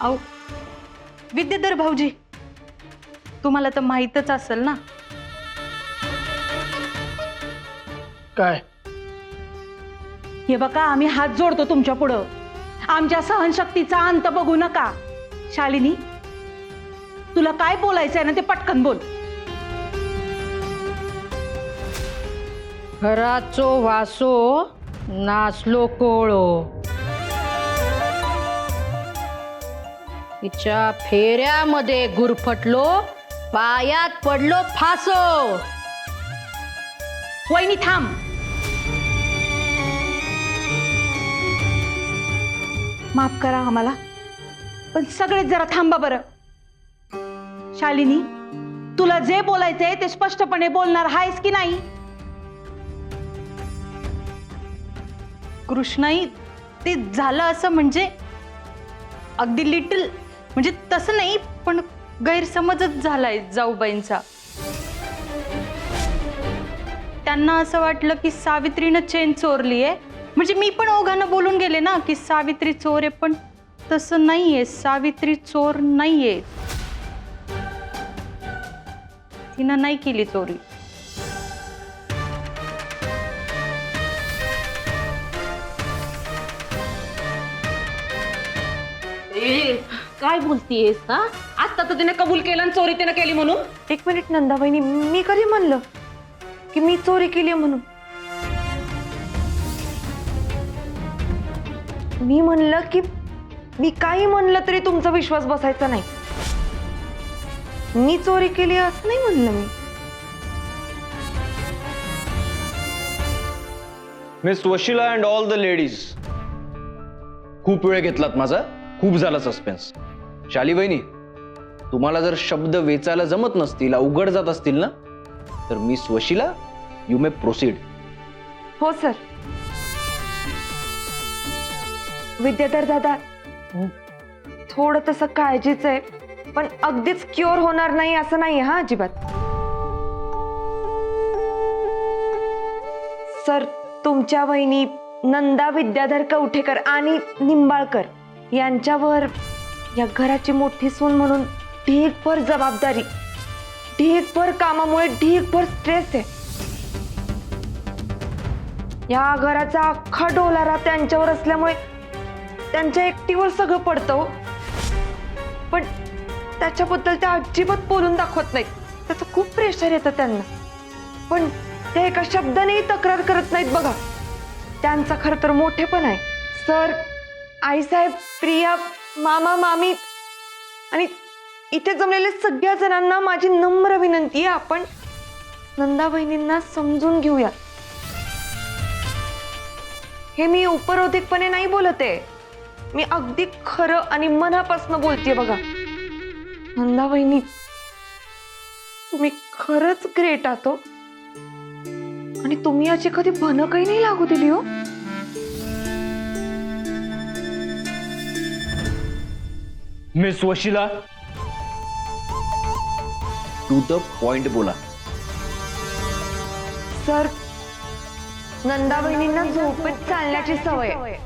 अहो विद्याधर भाऊजी, तुम्हाला तर माहीतच असेल ना. काय? हे बघा, आम्ही हात जोडतो तुमच्या पुढं. आमच्या सहनशक्तीचा अंत बघू नका. शालिनी, तुला काय बोलायचंय ना ते पटकन बोल. घराचो वासो नाचलो कोळो, तिच्या फेऱ्यामध्ये गुरफटलो, पायात पडलो फासो. वहिनी थांब. माफ करा आम्हाला, पण सगळेच जरा थांबा बरं. शालिनी, तुला जे बोलायचंय ते स्पष्टपणे बोलणार आहेस की नाही? कृष्णाई, ते झालं असं म्हणजे अगदी लिटल, म्हणजे तसं नाही, पण गैरसमजच झालाय जाऊबाईंचा. त्यांना असं वाटलं की सावित्रीनं चेन चोरली आहे. म्हणजे मी पण ओघानं बोलून गेले ना की सावित्री चोर आहे, पण तसं नाहीये. सावित्री चोर नाहीये, तिनं नाही केली चोरी. काय बोलतीयस? हा, आता तर तिने कबूल केलं आणि चोरी तिने केली म्हणून. एक मिनिट नंदाबाईनी, मी कधी म्हणलं की मी चोरी केली म्हणून? मी म्हणलं की मी काही म्हणलं तरी तुमचा विश्वास बसायचा नाही. मी चोरी केली असं नाही म्हणलं मी. Miss Vashila and all the ladies, खूप वेळ घेतलात माझा, खूप झाला सस्पेन्स. शाली वहिनी, तुम्हाला जर शब्द वेचायला जमत नसतील, अवघड जात असतील ना, तर मिस वशिला, यू मे प्रोसीड. हो सर. विद्याधर दादा, थोडं तसं काळजीच आहे, पण अगदीच क्युअर होणार नाही असं नाही हा, अजिबात. सर, तुमच्या वहिनी नंदा विद्याधर कवठेकर आणि निंबाळकर यांच्यावर या घराची मोठी सून म्हणून ढीगभर जबाबदारी, ढीगभर कामामुळे ढीगभर स्ट्रेस आहे. या घराचा अख्खा डोलारा त्यांच्यावर असल्यामुळे त्यांच्या एकटीवर सगळं पडतं. पण त्याच्याबद्दल त्या अजिबात बोलून दाखवत नाहीत. त्याचं खूप प्रेशर येतं त्यांना, पण ते एका शब्दानेही तक्रार करत नाहीत बघा. त्यांचा खरं तर मोठेपण आहे. सर, आईसाहेब, प्रिया, मामा, मामी आणि इथे जमलेल्या सगळ्या जणांना माझी नम्र विनंती आहे, आपण नंदा बहिणींना समजून घेऊया. हे मी उपरोधिकपणे नाही बोलत आहे, मी अगदी खरं आणि मनापासून बोलतेय बघा. नंदा बहिणी, तुम्ही खरंच ग्रेट आहात हो. आणि तुम्ही याची कधी भनकही नाही लागू दिली हो. मिस वशिला, टू द पॉइंट बोला. सर, नंदा बहिणींना झोपेत चालण्याची सवय आहे.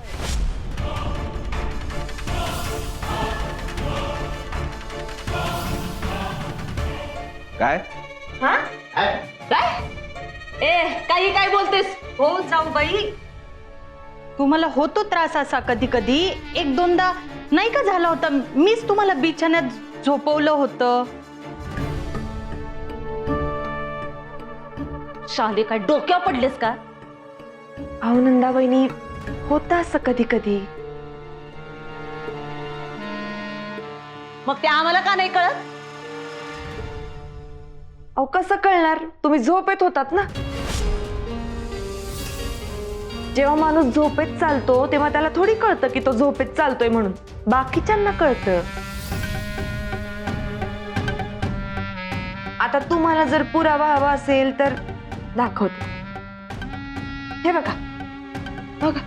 काय? ए, काही काय बोलतेस? हो जाऊबाई, तुम्हाला होतो त्रास असा कधी कधी. एक दोनदा नाही का झाला होता, मीच तुम्हाला बिछाण्यात झोपवलं होतं. शाले, काय डोक्यावर पडलेस का? अहो नंदा बहिणी, होतं असं कधी कधी. मग ते आम्हाला का नाही कळत? अहो कसं कळणार, तुम्ही झोपेत होतात ना. जेव्हा माणूस झोपेत चालतो तेव्हा त्याला थोडी कळतं की तो झोपेत चालतोय म्हणून, बाकीच्यांना कळतं. आता तुम्हाला जर पुरावा हवा असेल तर दाखवते. हे बघा बघा.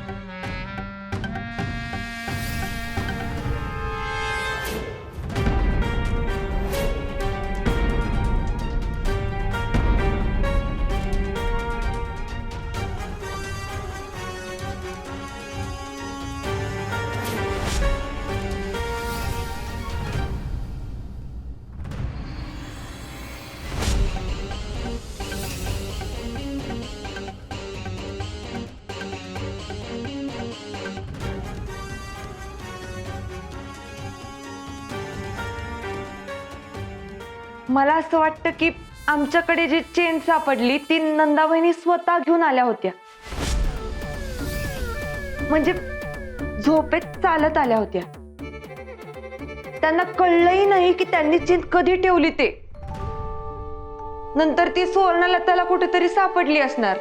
मला असं वाटतं की आमच्याकडे जी चेन सापडली ती नंदावहिनी स्वतः घेऊन आल्या होत्या. म्हणजे झोपेत चालत आल्या होत्या. त्यांना कळलंही नाही की त्यांनी चेन कधी ठेवली ते. नंतर ती सुवर्णलताला कुठेतरी सापडली असणार.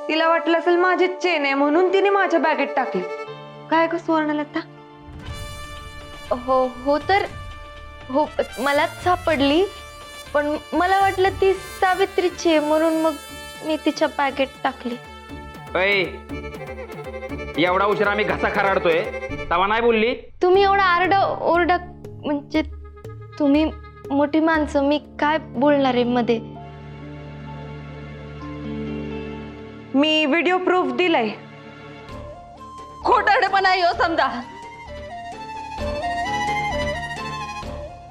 तिला वाटलं असेल माझीच चेन आहे म्हणून तिने माझ्या बॅगेत टाकली. काय ग सुवर्णलता? हो तर हो, मलाच सापडली, पण मला वाटलं ती सावित्रीची आहे म्हणून मग मी तिच्या बॅगेत टाकली. एवढा उशीर आम्ही घसा खराडतोय तवा नाही बोलली. तुम्ही एवढा आरडा ओरडा, म्हणजे तुम्ही मोठी माणसं, मी काय बोलणार आहे मध्ये. मी व्हिडिओ प्रूफ दिलाय. खोटारडेपणा आहे हो समजा.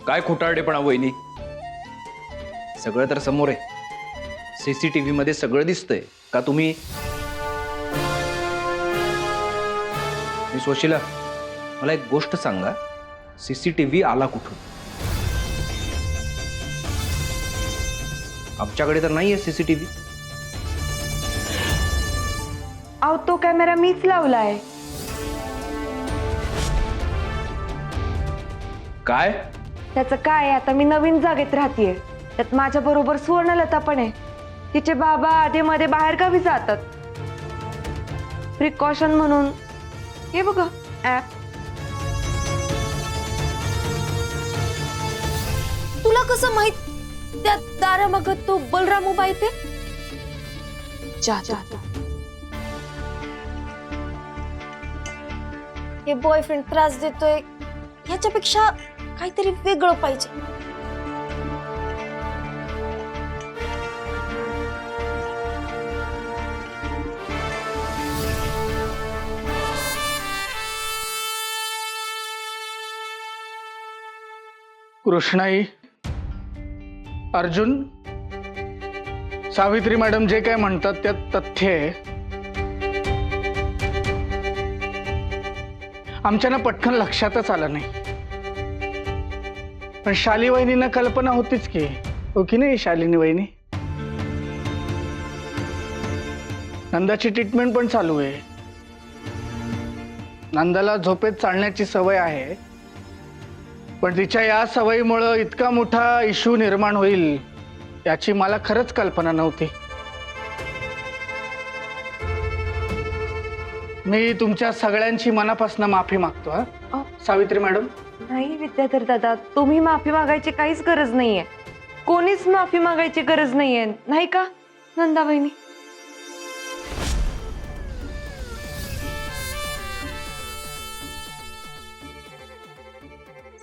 काय खोटारडेपणा वहिनी? सगळं तर समोर आहे. सीसीटीव्ही मध्ये सगळं दिसतंय का? तुम्ही मिस वशिला, मला एक गोष्ट सांगा, सीसीटीव्ही आला कुठून? आमच्याकडे तर नाहीये सीसीटीव्ही. अहो तो कॅमेरा मीच लावलाय. काय? त्याचं काय, आता मी नवीन जागेत राहतेय. त्यात माझ्या बरोबर सुवर्णलता पण आहे. तिचे बाबा आधी मध्ये बाहेर गावी जातात. प्रिकॉशन म्हणून हे बघा ऍप. तुला कसं माहित त्या दारामाग तो बलराम उभा आहे ते? हे बॉयफ्रेंड त्रास देतोय याच्यापेक्षा काहीतरी वेगळं पाहिजे. कृष्णाई, अर्जुन, सावित्री मॅडम जे काय म्हणतात त्यात तथ्य आहे. आमच्याना पटकन लक्षातच आलं नाही. पण शाली वहिनींना कल्पना होतीच की, हो की नाही शालिनी वहिनी? नंदाची ट्रीटमेंट पण चालू आहे. नंदाला झोपेत चालण्याची सवय आहे, पण तिच्या या सवयीमुळं इतका मोठा इश्यू निर्माण होईल याची मला खरंच कल्पना नव्हती. मी तुमच्या सगळ्यांची मनापासून माफी मागतो. हा सावित्री मॅडम. नाही विद्याधर दादा, तुम्ही माफी मागायची काहीच गरज नाहीये. कोणीच माफी मागायची गरज नाहीये, नाही का नंदा बहिणी?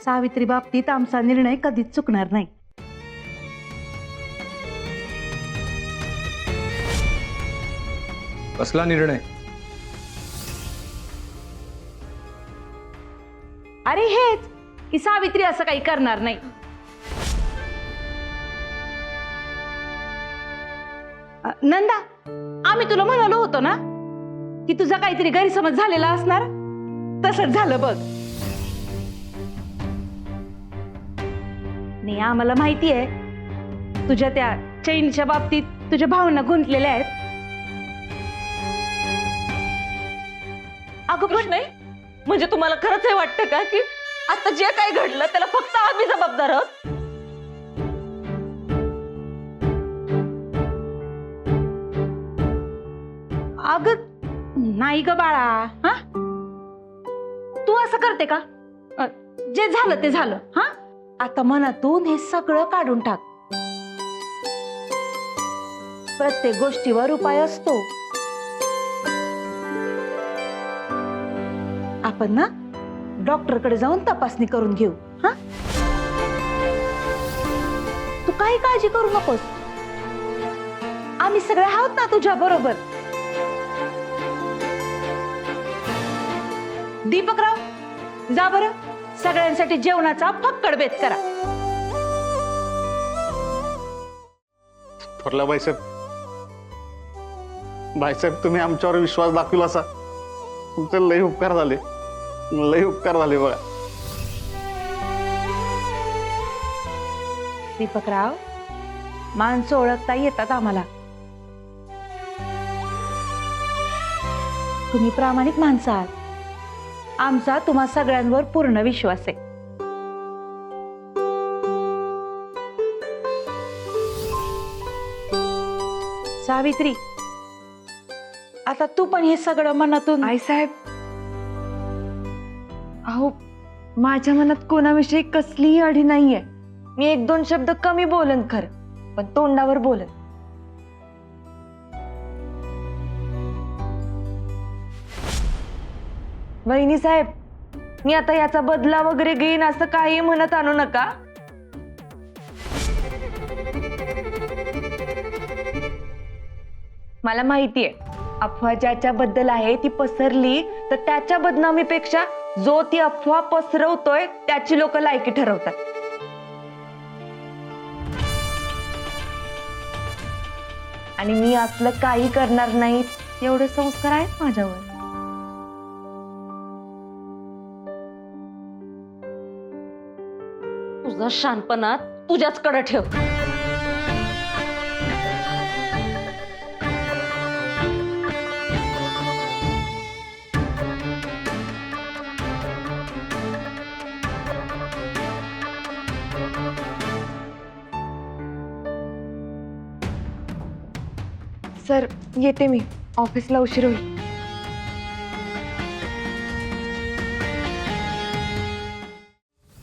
सावित्री बाबतीत आमचा निर्णय कधीच चुकणार नाही. कसला निर्णय? अरे हेच की सावित्री असं काही करणार नाही. नंदा, आम्ही तुला म्हणालो होतो ना की तुझा काहीतरी गैरसमज झालेला असणार, तसंच झालं बघ. नाही, आम्हाला माहिती आहे तुझ्या त्या चैनच्या बाबतीत तुझ्या भावना गुंतलेल्या आहेत. अगं पण नाही, म्हणजे तुम्हाला खरंच हे वाटतं का की आता जे काही घडलं त्याला फक्त आम्ही जबाबदार आहोत? अगं नाही ग बाळा. हा, तू असं करते का? जे झालं ते झालं. हा, आता मनातून हे सगळं काढून टाक. प्रत्येक गोष्टीवर उपाय असतो. आपण ना डॉक्टरकडे जाऊन तपासणी करून घेऊ. हा, तू काही काळजी करू नकोस. आम्ही सगळे आहोत ना तुझ्या बरोबर. दीपकराव, जा बरं, सगळ्यांसाठी जेवणाचा फक्कड बेत करा. थोरल्या बाईसाहेब, बाईसाहेब तुम्ही आमच्यावर विश्वास दाखविला असा तुमचे लय उपकार झाले, लय उपकार झाले बघा. दीपकराव, माणसं ओळखता येतात आम्हाला. तुम्ही प्रामाणिक माणसं आहात. आमचा तुम्हा सगळ्यांवर पूर्ण विश्वास आहे. सावित्री, आता तू पण हे सगळं मनातून. आईसाहेब, अहो माझ्या मनात कोणाविषयी कसलीही अढी नाहीये. मी 1-2 शब्द कमी बोलन खरं, पण तोंडावर बोलन. वहिनी साहेब, मी आता याचा बदला वगैरे घेईन असं काही म्हणत आणू नका. मला माहितीये अफवा ज्याच्याबद्दल आहे ती पसरली तर त्याच्या बदनामीपेक्षा जो ती अफवा पसरवतोय त्याची लोक लायकी ठरवतात. आणि मी असलं काही करणार नाही एवढे संस्कार आहेत माझ्यावर. तुझा शानपणा तुझ्याच कडे ठेव. सर येते मी, ऑफिसला उशीर होईल.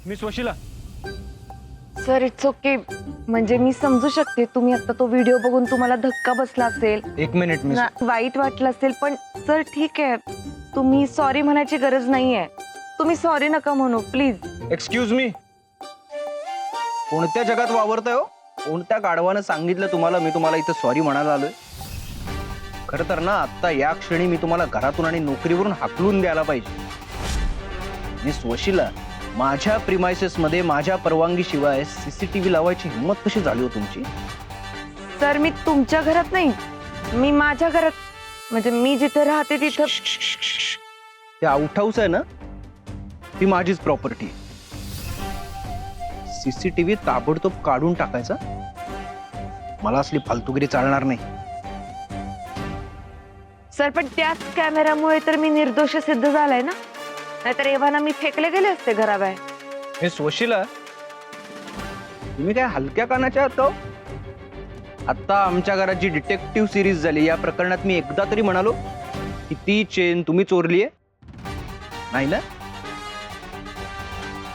Miss Vashila, sir it's okay. म्हणजे मी समजू शकते तुम्ही आता तो व्हिडिओ बघून तुम्हाला धक्का बसला असेल, 1 मिनिट मिस. वाईट वाटलं असेल, पण सर ठीक आहे, तुम्ही सॉरी म्हणायची गरज नाहीये. तुम्ही सॉरी नका म्हणू प्लीज. एक्सक्यूज मी, कोणत्या जगात वावरताय हो? कोणत्या गाढवानं सांगितलं तुम्हाला मी तुम्हाला इथं सॉरी म्हणायला आलोय? खरं तर ना आता या क्षणी मी तुम्हाला घरातून आणि नोकरीवरून हाकलून द्यायला पाहिजे. मिस वशिला, माझ्या प्रिमायसेस मध्ये माझ्या परवानगी शिवाय सीसीटीव्ही लावायची हिंमत कशी झाली हो तुमची? सर मी तुमच्या घरात नाही, मी माझ्या घरात, म्हणजे मी जिथे राहते तिथं. ते आउट हाऊस आहे ना, ती माझीच प्रॉपर्टी. सीसीटीव्ही ताबडतोब काढून टाकायचा. मला असली फालतुगिरी चालणार नाही. सर पण त्याच कॅमेऱ्यामुळे तर मी निर्दोष सिद्ध झालाय ना, नाहीतर एव्हाना मी फेकले गेले असते घराबाहेर. मिस वशिला, तुम्ही काय हलक्या कानाच्या आहात हो? आता आमच्या घरात जी डिटेक्टिव्ह सिरीज झाली या प्रकरणात मी एकदा तरी म्हणालो की ती चेन तुम्ही चोरलीये नाही ना?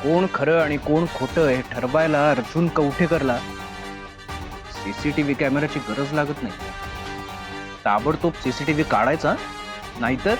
कोण खरं आणि कोण खोटं हे ठरवायला अर्जुन कवठेकरला सीसीटीव्ही कॅमेराची गरज लागत नाही. ताबडतोब सीसीटीव्ही काढायचा, नाहीतर